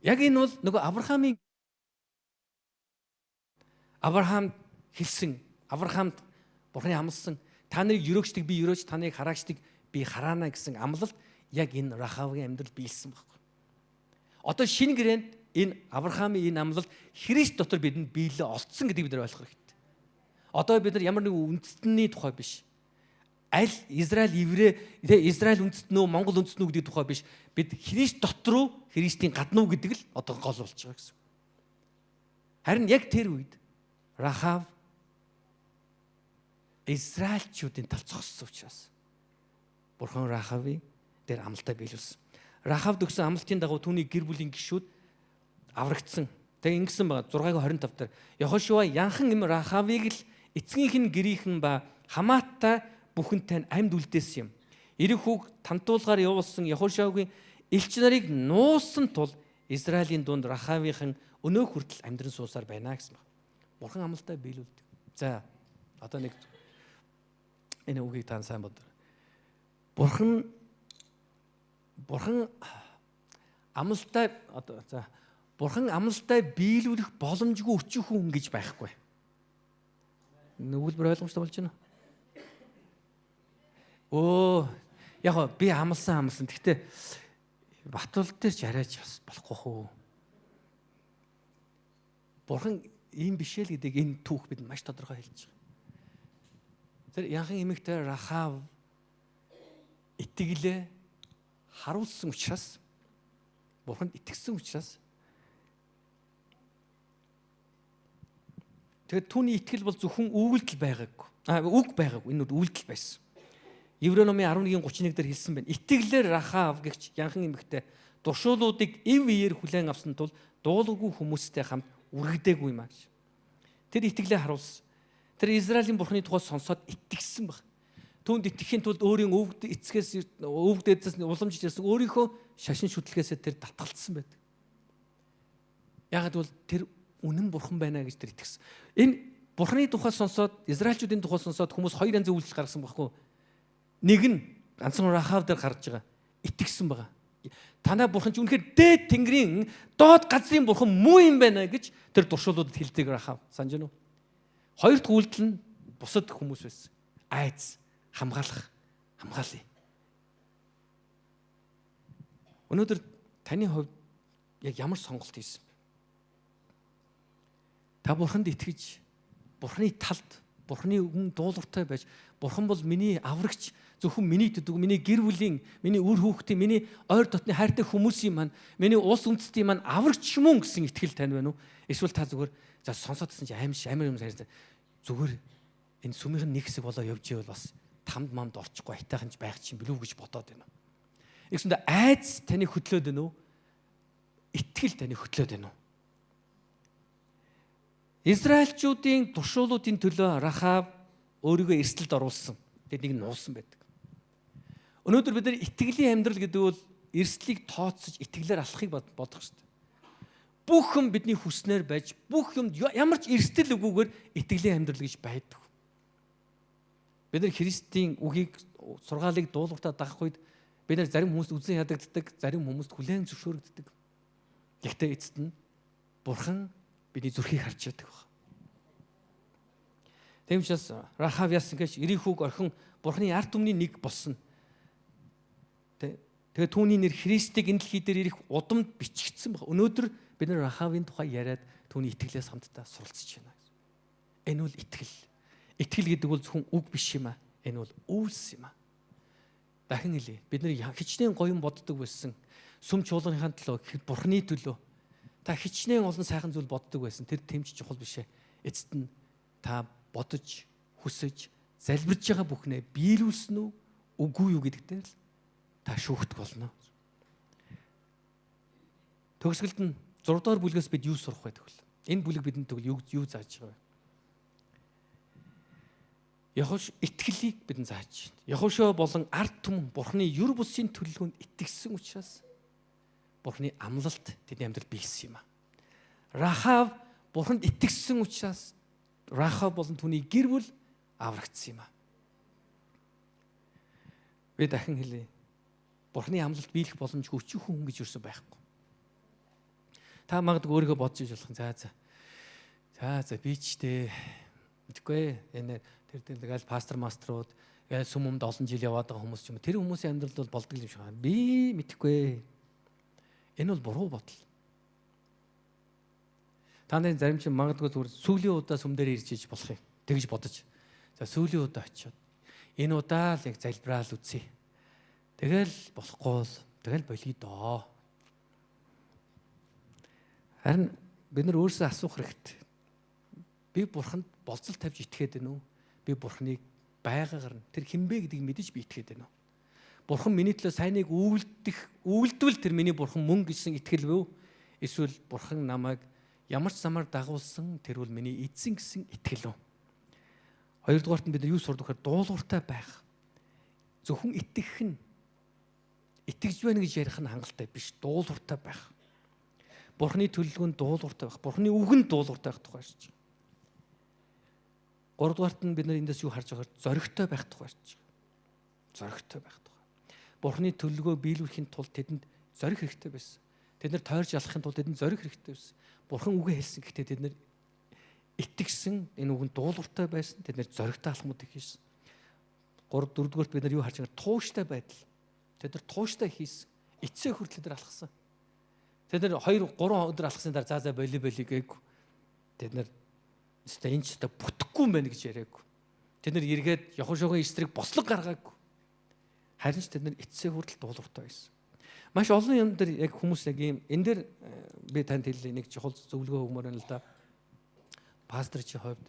A: Яг энэ бол нөгөө Авраам хэлсэн, Авраамд Бурханы амласан та нарыг өрөөгчдөг би өрөөж, та нарыг хараагчдаг би хараана гэсэн амлалт яг энэ Рахавын амьдрал биелсэн байхгүй. Одоо шинэ гэрээнд энэ Авраамын энэ амлалт Христ дотор бидэнд биелээ олцсон гэдгийг бид нар ойлгох хэрэгтэй. Одоо бид нар ямар нэг үндэстний тухай биш. Аль Израиль еврей, Израиль үндэстэн үү, Монгол үндэстэн үү гэдэг тухай биш. Бид Христ дотор уу, Христийн гадна уу гэдэг л одоо гол болж байгаа гэсэн. Харин яг тэр үед Рахав Израильчүүдийн талд зогссон учраас Бурхан Рахавыг дээр амлалтаа биелүүлсэн. Рахавд өгсөн амлалтын дагуу түүний гэр бүлийн гишүүд аврагдсан. Тэгээ ингэсэн байгаа 6:25 дээр Йохошуа янхан эм Рахавыг л эцгийнх нь гэрийнхэн ба хамааттай бүхэнтэй амьд үлдээсэн юм. Иерихог тантуулгаар явуулсан Йохошуагийн элч нарыг нуусан тул Израилийн дунд Рахавийнхан өнөө хүртэл амьдран суусаар байна гэсэн байна. Бурхан амлалтаа биелүүлдэг. За одоо нэг энэ үгийг та сайн бодоо. Бурхан амлалтаа одоо за Бурхан амлалтаа биелүүлэх боломжгүй өчүүхэн хүн гэж байхгүй. Нүгэлбэр ойлгомжтой болж байна уу? Яг би амлсан. Гэхдээ Батбол дээр ч арайч бас болохгүй хөө. Бурхан ийм биш л гэдэг энэ түүх бид маш тодорхой хэлж байгаа. Тэр янхан эмэгтэй Рахав итгэлээ харуулсан учраас Бурханд итгэсэн учраас тэгээд түүний итгэл бол зөвхөн үгэлдэл байгаагүй. Үг байгаагүй. Энэ үйлдэл байсан. Еврей номын 11:31 дээр хэлсэн байна. Итгэлээр Рахав гэгч янхан эмэгтэй дуршуулуудыг эв иээр хүлээн авсан тул дуулуугүй хүмүүстэй хамт үргэлдээгүй юм аа гэж. Тэр итгэлээ харуулсан. Тэр Израилийн Бурханы тухай сонсоод итгэсэн баг. түүнд итгэхийн тулд өөрийн өвгд эцгээс өвгдөөс уламжиж ирсэн өөрийнхөө шашин шүтлгээсээ тэр татгалцсан байдаг. Яагаад бол тэр үнэн бурхан байна гэж тэр итгэсэн. Энэ бурханы тухай сонсоод Израильчүүдийн тухай сонсоод хүмүүс хоёр янзын үйлдэл гаргасан байхгүй. Нэг нь ганцхан Рахав дээр гарч байгаа. Итгэсэн байгаа. Танай бурхан ч үнэхээр дээд тэнгэрийн доод газрын бурхан муу юм байна гэж тэр дуршуулуудад хэлдэг Рахав. Санаж байна уу? Хоёр дахь үйлдэл нь бусад хүмүүс байсан. Айц, хамгаалъя. Өнөөдөр таны хувьд яг ямар сонголт хийсэн бэ? Та бурханд итгэж, бурханы талд, бурханы өмнө дуулууртай байж, бурхан бол миний аврагч, зөвхөн миний төдөг, миний гэр бүлийн, миний үр хүүхдийн, миний ойр дотны хайртай хүмүүсийн маань, миний улс үндэстийн маань аврагч юм гэсэн итгэл тань байна уу? Эсвэл та зүгээр за сонсоод гэсэн чи амар юм сайрсан. Зүгээр энэ сүмийн нэг хэсэг болоо явж ивэл бас тамд мамд орчихгүй айтайхан ч байх чинь билүү гэж бодоод байна. Ингэсэндээ айц таны хөдлөөд байна уу? Итгэл таны хөдлөөд байна уу? Израильчүүдийн туршуулуудын төлөө Рахав өөрийгөө эрсдэлд оруулсан. Тэднийг нуусан байдаг. Өнөөдөр бид нар итгэлийн амьдрал гэдэг бол эрсдлийг тооцож итгэлээр алхахыг бодох хэрэгтэй. Бүх юм бидний хүснээр байж, бүх юмд ямар ч эрсдэл өгөөгээр итгэлийн амьдрал гэж байдаг. Бид нар Христийн үгийг, сургаалыг дуулууртаа дагах үед бид нар зарим хүмүүст үзэн ядагддаг, зарим хүмүүст хүлээн зөвшөөрөгддөг. Гэхдээ эцэст нь Бурхан бидний зүрхийг харж яадаг байна. Тийм учраас Рахав яасан гэж Ирихүг орхин Бурханы ард түмний нэг болсон. Тэгээд түүний нэр Христийг энэ дэлхий дээр ирэх удамд бичигдсэн байна. Өнөөдөр бид нар Рахавын тухай яриад түүний итгэлээс хамтдаа суралцж байна. Энэ бол итгэл. Итгэл гэдэг бол зөвхөн үг биш юм аа. Энэ бол үйлс юм аа. Дахин хэлье. Бид нар хичнээн гоён боддог байсан. Сүм чуулганыхаа төлөө, Бурханы төлөө та хичнээн олон сайхан зүйл боддог байсан. Тэр тэмч чухал биш ээ. Эцэст нь та бодож, хүсэж, залбирж байгаа бүхнээ биелүүлсэн үү, үгүй юу гэдэгтээ л та шүүхтг болно. Төгсгөлд нь 6 дугаар бүлгээс бид юу сурах вэ гэвэл энэ бүлэг бидэнд тэгвэл юу зааж байгаа вэ? Яхош итгэлийг бидэнд зааж байна. Яхошо болон ард түмэн Бурханы юр бусын төлөвлөгөөнд итгэсэн учраас Бурханы амлалт тэдний амьдрал биелсэн юм аа. Рахав Бурханд итгэсэн учраас Рахав болон түүний гэр бүл аврагдсан юм аа. Би дахин хэлье. Бурханы амлалт биелэх боломжгүй өчүүхэн хүн гэж юусэн байхгүй. Та магадгүй өөрийгөө бодож иж болох. За би ч дээ мэдгүй энэ тэр гээл пастор маструуд гээл сүмөмд олон жил яваад байгаа хүмүүс ч юм. Тэр хүмүүсийн амьдралд бол болдог юм шиг байна. Би мэдгүй. Энэ бол буруу бодол. Та нарын зарим чинь магадгүй зүгээр сүүлийн удаа сүм дээр ирж иж болох юм. Тэгж бодож. За сүүлийн удаа очиод энэ удаа л яг залбираал үзье. Тэгэл болохгүй л тэгэл болиё доо. Харин бид нар өөрсдөө асуух хэрэгтэй. Би Бурханд болцол тавьж итгээд байна уу? Би Бурханыг байгаагаар нь тэр хинбэ гэдгийг мэдэж би итгээд байна уу? Бурхан миний төлөө сайныг үйлдвэл тэр миний Бурхан мөн гэсэн итгэл вэ? Эсвэл Бурхан намайг ямар ч замаар дагуулсан тэр бол миний эзэн гэсэн итгэл үү? Хоёрдугаарт нь бид нар юу сурдаг гэхээр дуулууртай байх. Зөвхөн итгэх нь итгэж байна гэж ярих нь хангалттай биш, дуулууртай байх. Бурханы төлөвлөгөөнд дуулууртай байх, Бурханы үгэнд дуулууртай байх тухай ярьж байгаа. Гуравдугаарт нь бид нар эндээс юу харж байгаагаар зоригтой байх тухай ярьж байгаа. Зоригтой байх тухай. Бурханы төлөвлөгөө биелүүлэхийн тулд тэдэнд зориг хэрэгтэй байсан. Тэд нар тойрж алахын тулд тэдэнд зориг хэрэгтэй байсан. Бурхан үгээ хэлсэн гэхдээ тэд нар итгэсэн, энэ үгэнд дуулууртай байсан. Тэд нар зоригтой алхмууд хийсэн. 4-дүгээрт бид нар юу харж байгаа тууштай байдал. Тэд нар тууштай хийсэн. Эцсээ хүртэл тэд нар алхсан. Тэд нар 2-3 өдөр алхсны дараа за боли гээгүй. Тэд нар энэ ч та бүтэхгүй юм байна гэж яриаггүй. Тэд нар эргээд Яхошогийн эсрэг бослог гаргаагүй. Харин ч тэд нар эцсээ хүртэл дуулууртай байсан. Маш олон юм дээр яг хүмүүс яг юм энэ дээр би танд хэллээ нэг чухал зөвлөгөө өгмөр байна л да. Пастор чи хувьд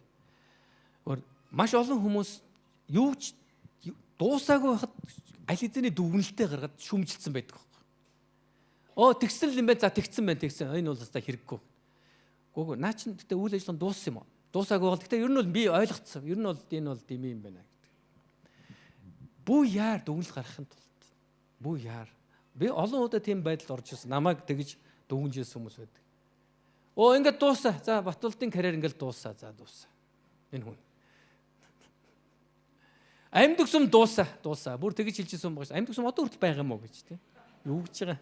A: маш олон хүмүүс юу ч дуусаагүй байхад аль хэзээний дүгнэлтээ гаргаад шүмжилсэн байдаг. Тэгсэн юм байна. За тэгсэн байна. Энэ бол хэвээр хэрэггүй. Гүг наа чин гэдэг үйл ажиллагаа дууссан юм уу? Дуусаагүй бол гэхдээ ер нь бол би ойлгоцсон. Ер нь бол энэ бол дими юм байна гэдэг. Бүү яар дүгнэлт гаргахын тулд. Бүү яар. Би олон удаа тийм байдалд орж ирсэн. Намайг тэгж дүгнжсэн хүмүүс байдаг. Ингээд дуусаа. За Батболдын карьер ингээд дуусаа. За дуусаа. Энэ хүн. Амьд өгсөм дуусаа. Бүр тэгж хэлжсэн юм байна. Амьд өгсөм одоо хүртэл байгаа юм уу гэж тийм. Юу гэж байгаа.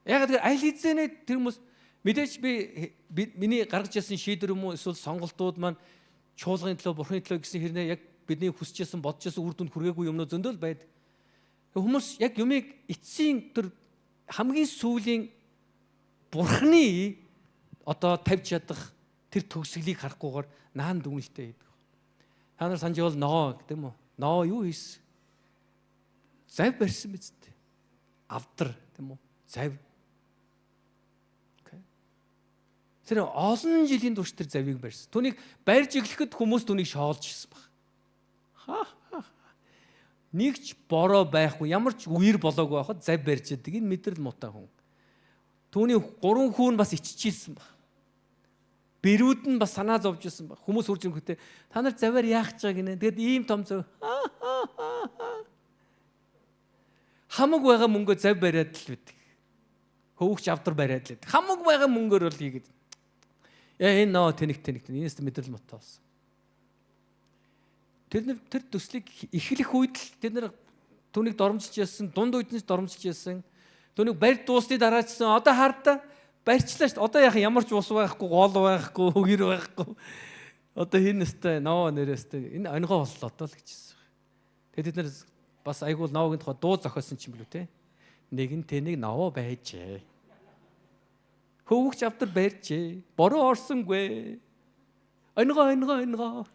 A: Яг тэр аль хэзээ тэр хүмүүс мэдээж би миний гаргаж ирсэн шийдвэр юм уу эсвэл сонголтууд маань чуулганы төлөө бурхны төлөө гэсэн хэрнээ яг бидний хүсэжсэн бодожсэн үр дүнд хүргээгүй юмнууд зөндөл байд. Хүмүүс яг юмыг эцсийн тэр хамгийн сүүлийн бурхны одоо тавьж чадах тэр төгсгөлийг харахгүйгээр наан дүнэлтэй байдаг. Та нар санаж бол ноо гэдэг юм уу? Ноо юу хийсэн? Зав барьсан биз дээ. Авдар гэдэг юм уу? Зав. Тэр олон жилийн турш тэр завийг барьсан. Түүнийг барьж эхлэхэд хүмүүс түүнийг шоолж ирсэн баг. Нэг ч бороо байхгүй, ямар ч үер болоогүй байхад зав барьж яадаг. Энэ мэдрэл муутай хүн. Түүний 3 хүүн бас иччихсэн баг. Бэрүүд нь бас санаа зовж ирсэн баг. Хүмүүс хурж ирэнгүүтээ та нар заваар яах гэж байгаа гинэ. Тэгэд ийм том зав. Хамаг байгаа мөнгөө зав бариад л бидэг. Хөвгч авдар бариад л бидэг. Хамаг байгаа мөнгөөр бол хийгээд. Энэ нөө тэнэг. Энэс мэдрэл муутай болсон. Тэр төслийг эхлэх үед л тэд нар түүнийг доромжилж яасан, дунд үед нь доромжилж яасан. Түүнийг барь дуусны дараа ч гэсэн одоо хардаа барьчлаа шүү дээ. Одоо яах ямар ч ус байхгүй, гол байхгүй, хөгөр байхгүй. Одоо хин нэстэй ноо нэрээстэй энэ онигоо боллоо одоо л гэжсэн. Тэгээд тэд нар бас айгуул ноогын тухай дуу зохиосон ч юм билүү те. Нэгэн тэнийг ноо байжээ. Хөвгч авдар барьжээ. Бороо орсонгүй. Онигоо.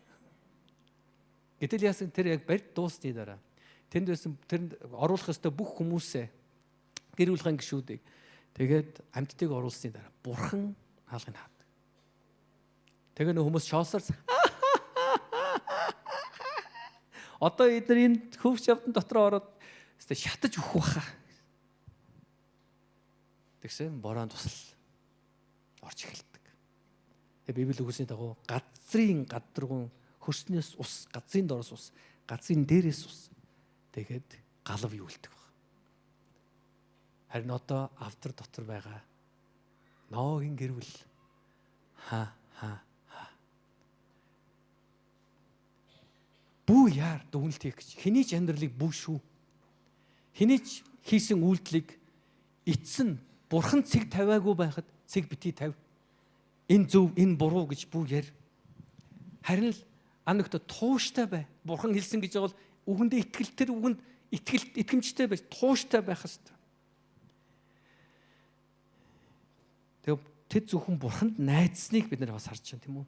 A: Гэтэл яасан тэр яг барь дуусны дараа тэнд байсан тэрэнд оруулах ёстой бүх хүмүүсээ гэр бүлийн гишүүдийг тэгээд амьтдыг оруулсны дараа бурхан хаалгыг хаадаг. Тэгээ нөх хүмүүс шоосоор одоо эдгээр энэ хөвч явдан дотор ороод шатаж өгөх баха. Тэгсэн бороо тусал орж эхэлдэг. Тэгээ Библи үгсний дагуу газрын гадаргуун хөрснөөс ус, газрын дороос ус, газрын дээрээс ус. Тэгээд галав юулдаг баг. Харин одоо авдар дотор байгаа ноогын гэрвэл бүү яар дүгнэлт хийх гэж хэний ч амьдралыг бүү шүү. Хэний ч хийсэн үйлдэлийг эцэн бурхан цэг тавиагүй байхад цэг битгий тавь. Энэ зөв, энэ буруу гэж бүү яар. Харин л анагт тууштай бай. Бурхан хэлсэн гэж бол үгэндээ итгэл тэр үгэнд итгэмжтэй байж тууштай байх хэрэгтэй. Тэгээ тэд зөвхөн бурханд найдсныг бид нар бас харж байна тийм үү?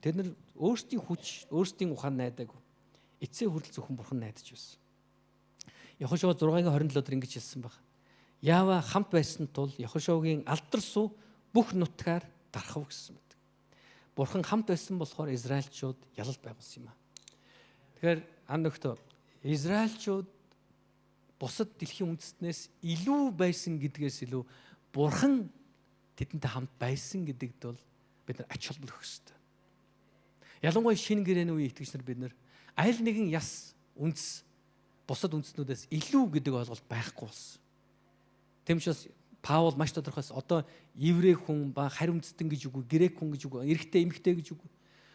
A: Тэд нар өөрсдийн хүч, өөрсдийн ухаан найдаагүй. Эцсээ хүртэл зөвхөн бурхан найдаж байсан. Йохошуа 6:27-д ингэж хэлсэн баг. Яава хамт байсан тул Йохошуагийн алдар суу бүх нутгаар гарахв гэсэн мэт. Бурхан хамт байсан болохоор Израильчууд ялалт байгуулсан юм аа. Тэгэхээр анагт Израильчууд бусад дэлхийн үндэстнээс илүү байсан гэдгээс илүү Бурхан тэдэнтэй хамт байсан гэдэгт бол бид нар ач холбогдох хэрэгтэй. Ялангуяа шинэ гэрээний үеийн итгэгч нар бид нар аль нэгэн яс үндэс бусад үндэстнүүдээс илүү гэдэг ойлголт байхгүй болсон. Тэм учраас Паул маш тодорхойлсон. Одоо еврей хүн ба харь үндэстэн гэж үгүй, грек хүн гэж үгүй, эрэгтэй эмэгтэй гэж үгүй.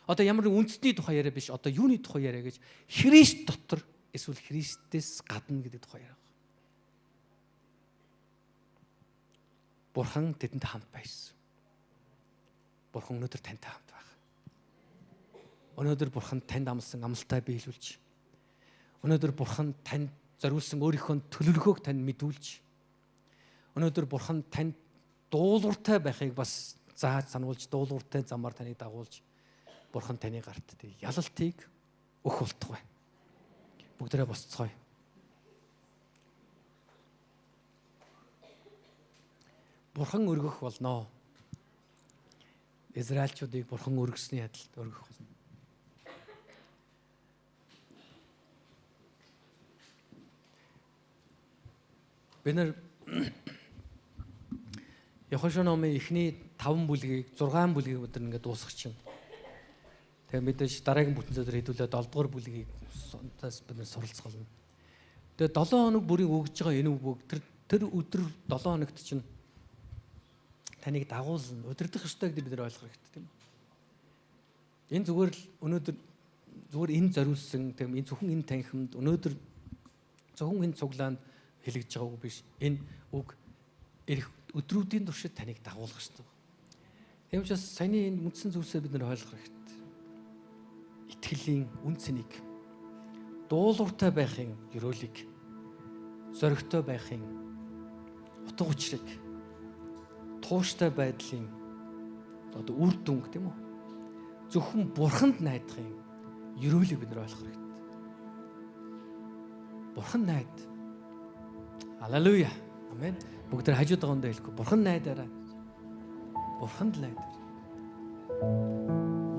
A: Одоо ямар нэг үндэсний тухай яриа биш, одоо юуны тухай яриа гэж Христ дотор эсвэл Христээс гадна гэдэг тухай яриа. Бурхан тэдэнд хамт байсан. Бурхан өнөөдөр тантай хамт байна. Өнөөдөр Бурхан танд амласан амлалтаа биелүүлж. Өнөөдөр Бурхан танд зориулсан өөрийнхөө төлөвлөгөөг танд мэдүүлж. Өнөөдөр Бурхан танд дуулууртай байхыг бас зааж сануулж, дуулууртай замаар таныг дагуулж, Бурхан таны гарт ялалтыг өгөх болтугай. Бүгдээрээ босцгоё. Бурхан өргөх болно. Израильчуудыг Бурхан өргөсний адилд өргөх болно. Бид нар Йохошуа номын эхний 5 бүлгийг 6 бүлгийг өдөр ингээд дуусгах чинь. Тэгээ мэдээж дараагийн бүтэнцээр хэдүүлээ 7 дугаар бүлгийг сонтаас бид нар суралцгална. Тэгээ 7 хоног бүрийн өгж байгаа энэ үг тэр өдөр 7 хоногт чинь таныг дагуулна, удирдах ёстой гэдэг бид нар ойлгох хэрэгтэй тийм үү? Энэ зүгээр л өнөөдөр зүгээр энэ зориулсан тийм энэ зөвхөн энэ танхимд өнөөдөр зөвхөн энэ цуглаанд хэлэгдэж байгаа үг биш. Энэ үг эх өдрүүдийн туршид таныг дагуулах ёстой. Тийм учраас саяны энэ үндсэн зүйлсээ бид нар ойлгох хэрэгтэй. Итгэлийн үнцнийг, дуулууртай байхын ёроолыг, зоригтой байхын утга учирыг, тууштай байдлын одоо үр дүнг тийм үү? Зөвхөн бурханд найдахын ёроолыг бид нар ойлгох хэрэгтэй. Бурхан найд. Халелуя. Амен. Бүгд тэр хажууд байгаа хүндээ хэлэхгүй. Бурхан найдаарай. Бурханд найдаар.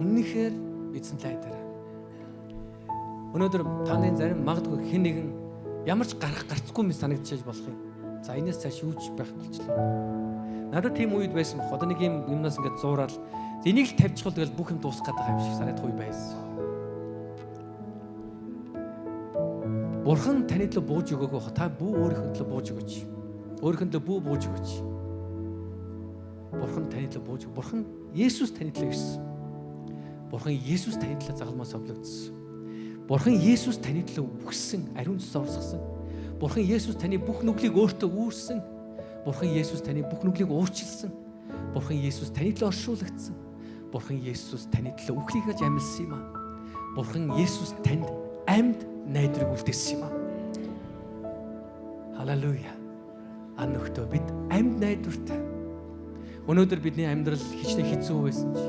A: Үнэхээр эзэн найдаарай. Өнөөдөр таны зарим магадгүй хэн нэгэн ямар ч гарцгүй мэт санагдчихж болох юм. За энэс цааш юу ч байх болчихлоо. Надад тийм үед байсан баг. Одоо нэг юм юмнаас ингээд зуураад энийг л тавьчихвал тэгэл бүх юм дуусах гэдэг юм шиг санагдах үе байсан. Бурхан таны төлөө бууж өгөөгөө та бүү өөрийнхөө төлөө бууж өгөөч. Өөрийнхөө төлөө бүү бууж өгөөч. Бурхан таны төлөө бууж өг. Бурхан Есүс таны төлөө ирсэн. Бурхан Есүс таны төлөө загалмаа совлогдсон. Бурхан Есүс таны төлөө үхсэн, ариун цэцэн урсгасан. Бурхан Есүс таны бүх нүглийг өөртөө үүрсэн. Бурхан Есүс таны бүх нүглийг уурчилсан. Бурхан Есүс таны төлөө оршуулгдсан. Бурхан Есүс таны төлөө үхлийгэж амьдсан юм аа. Бурхан Есүс танд амьд найдрыг үлдээсэн юм аа. Халелуя. Анөхтөө бид амьд найдвартай. Өнөөдөр бидний амьдрал хичнээн хэцүү байсан ч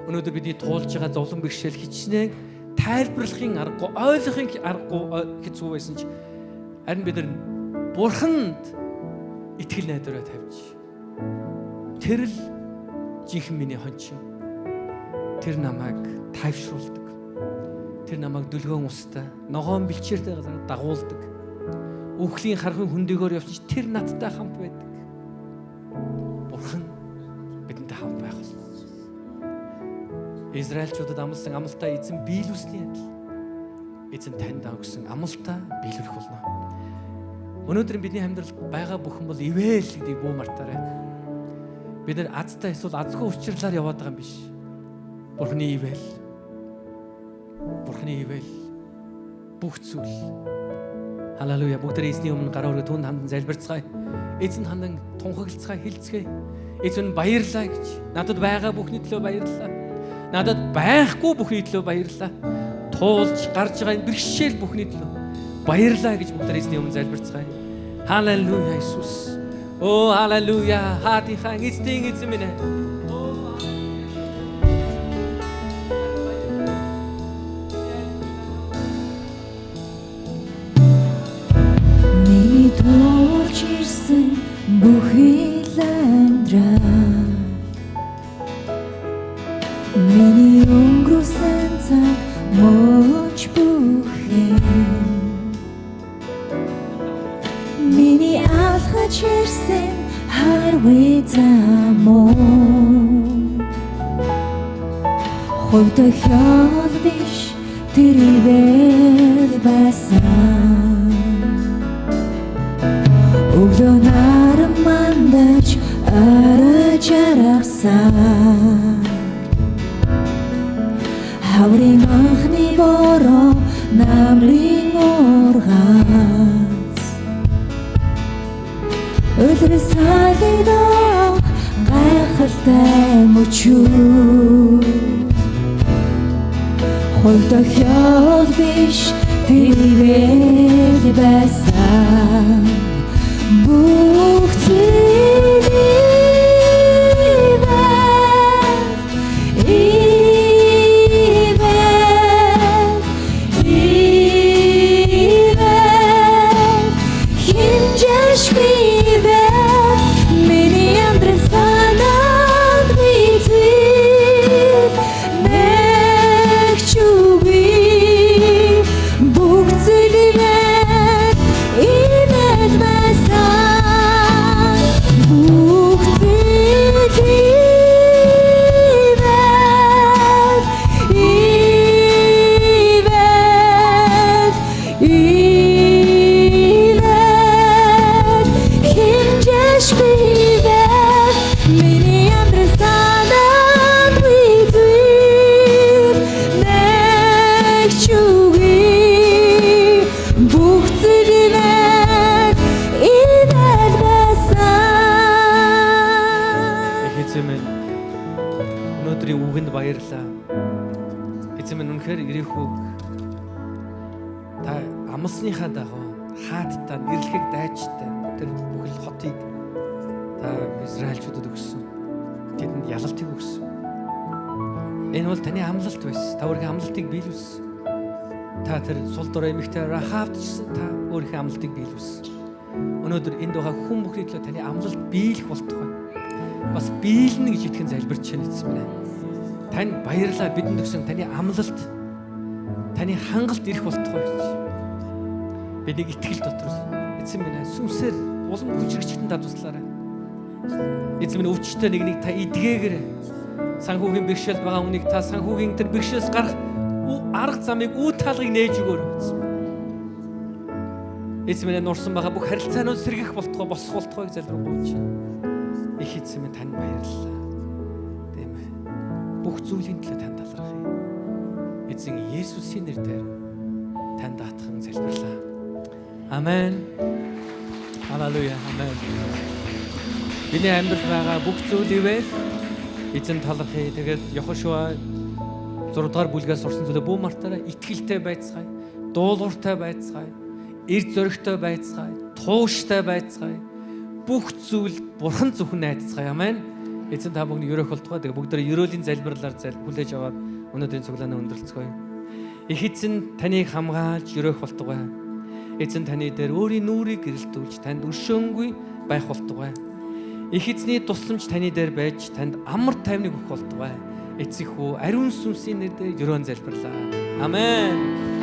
A: өнөөдөр бидний туулж байгаа зовлон бэрхшээл хичнээн тайлбарлахын аргагүй, ойлгохын аргагүй хэцүү байсан ч харин бид нар Бурханд итгэл найдвараа тавьж тэр л жинхэнэ миний хончин. Тэр намайг тайвшруулдаг. Тэр намайг дүлгөөн устай, ногоон бэлчээртэй дагуулдаг. Үхлийн харахын хөндөгөөр явчих тэр надтай хамт байдаг. Бурхан бидэнтэй хамт байх болно. Израильчуудад амласан амлалтаа эзэн биелүүлсний адил эзэн танд өгсөн амлалтаа биелүүлэх болно. Өнөөдөр бидний амьдралд байгаа бүхэн бол ивэл гэдгийг бүү мартаарай. Бид нар азтай эсвэл азгүй учирлаар яваад байгаа юм биш. Бурханы ивэл. Бурханы ивэл бүх зүйл. Халелуя. Бүгдээ эзний өмнө гараа өргөд түн хандан залбирцгаая. Эзэн хандан тунхаглацгаая, хэлцгээе. Эзэн баярлалаа гэж. Надад байгаа бүхний төлөө баярлалаа. Надад байхгүй бүхний төлөө баярлалаа. Туулж гарч байгаа бэрхшээл бүхний төлөө баярлалаа гэж бүгдээ эзний өмнө залбирцгаая. Халелуя Иесус. О халелуя. Хаадийнхаа эзэн эзэн минь.
B: Миний өнгөрсөн цаг мөч бүхэн миний алхаж ирсэн харвей замуу хойто хял биш тэрийвэл басан өглөө наран мандаж арай жаргасан Хаврын анхны бороо намрын ургац Өдөр салидоо гайхалтай мөчүү Хойто хял биш тэрийвэл байсан бүх Бүх зүйлээ ирмээр ивэл байсан.
A: Эзэн минь өнөөдрийн үгэнд баярлалаа. Эзэн минь үнэхээр ирэх үг та амлсныхаа дагуу хаадтаа нэрлэхийг дайчтай тэр бүхэл хотыг та Израильчуудад өгсөн. Тэдэнд ялалтыг өгсөн. Энэ бол таны амлалт байсан. Та өөрийнхөө амлалтыг биелүүлсэн. Та тэр сул дорой эмэгтэй Рахавд ч гэсэн та өөрийнхөө амлалтыг биелүүлсэн. Өнөөдөр энд байгаа хүн бүхний төлөө таны амлалт биелэх болтугай. Бас биелнэ гэж итгэн залбирч байна эзэн минь. Танд баярлалаа бидэнд өгсөн таны амлалт, таны хангалт ирэх болтугай гэж. Бидний итгэл дотор эзэн минь сүмсээр улам хүчрэгчтэн та туслаарай. Эзэн минь өвчтөе нэг та эдгээгээрэй. Санхүүгийн бэрхшээл байгаа хүнийг та санхүүгийн тэр бэрхшээлс гарах арга замыг үе таалгыг нээж өгөөрэй. Эзэн минь нурсан байгаа бүх харилцаанууд сэргэх болтугай босох болтугайг залбирanгуйч. Их эзэн минь танд баярлалаа. Тийм ээ. Бүх зүйлийн төлөө танд талархъя. Эзэн Есүсийн нэрээр танд даатхан залбирлаа. Амен. Халелуя. Амен. Биний амьдрал байгаа бүх зүйлийвээ эзэн талархъя. Тэгээд Йохошуа 6 дугаар бүлгээс сурсан зүйлээ бүү мартаарай. Итгэлтэй байцгаая. Дуулууртай байцгаая. Эрд зоригтой байцгаая. Тууштай байцгаая. Бүх зүйл бурхан зөвхөн найдацгаая. Амен. Эзэн та бүгний өрөөх болтугай. Тэгээд бүгдээрээ ерөөлийн залбирлаар хүлээж аваад өнөөдрийн цуглаанаа өндөрлцгөөе. Их эзэн таныг хамгаалж өрөөх болтугай. Эзэн таны дээр өөрийн нүрийг гэрэлтүүлж танд өршөөнгүй байх болтугай. Их эзний тусламж таны дээр байж танд амар тайвныг өгөх болтугай. Эцэг хүү ариун сүнсийн нэрээр өрөөн залбирлаа. Амен.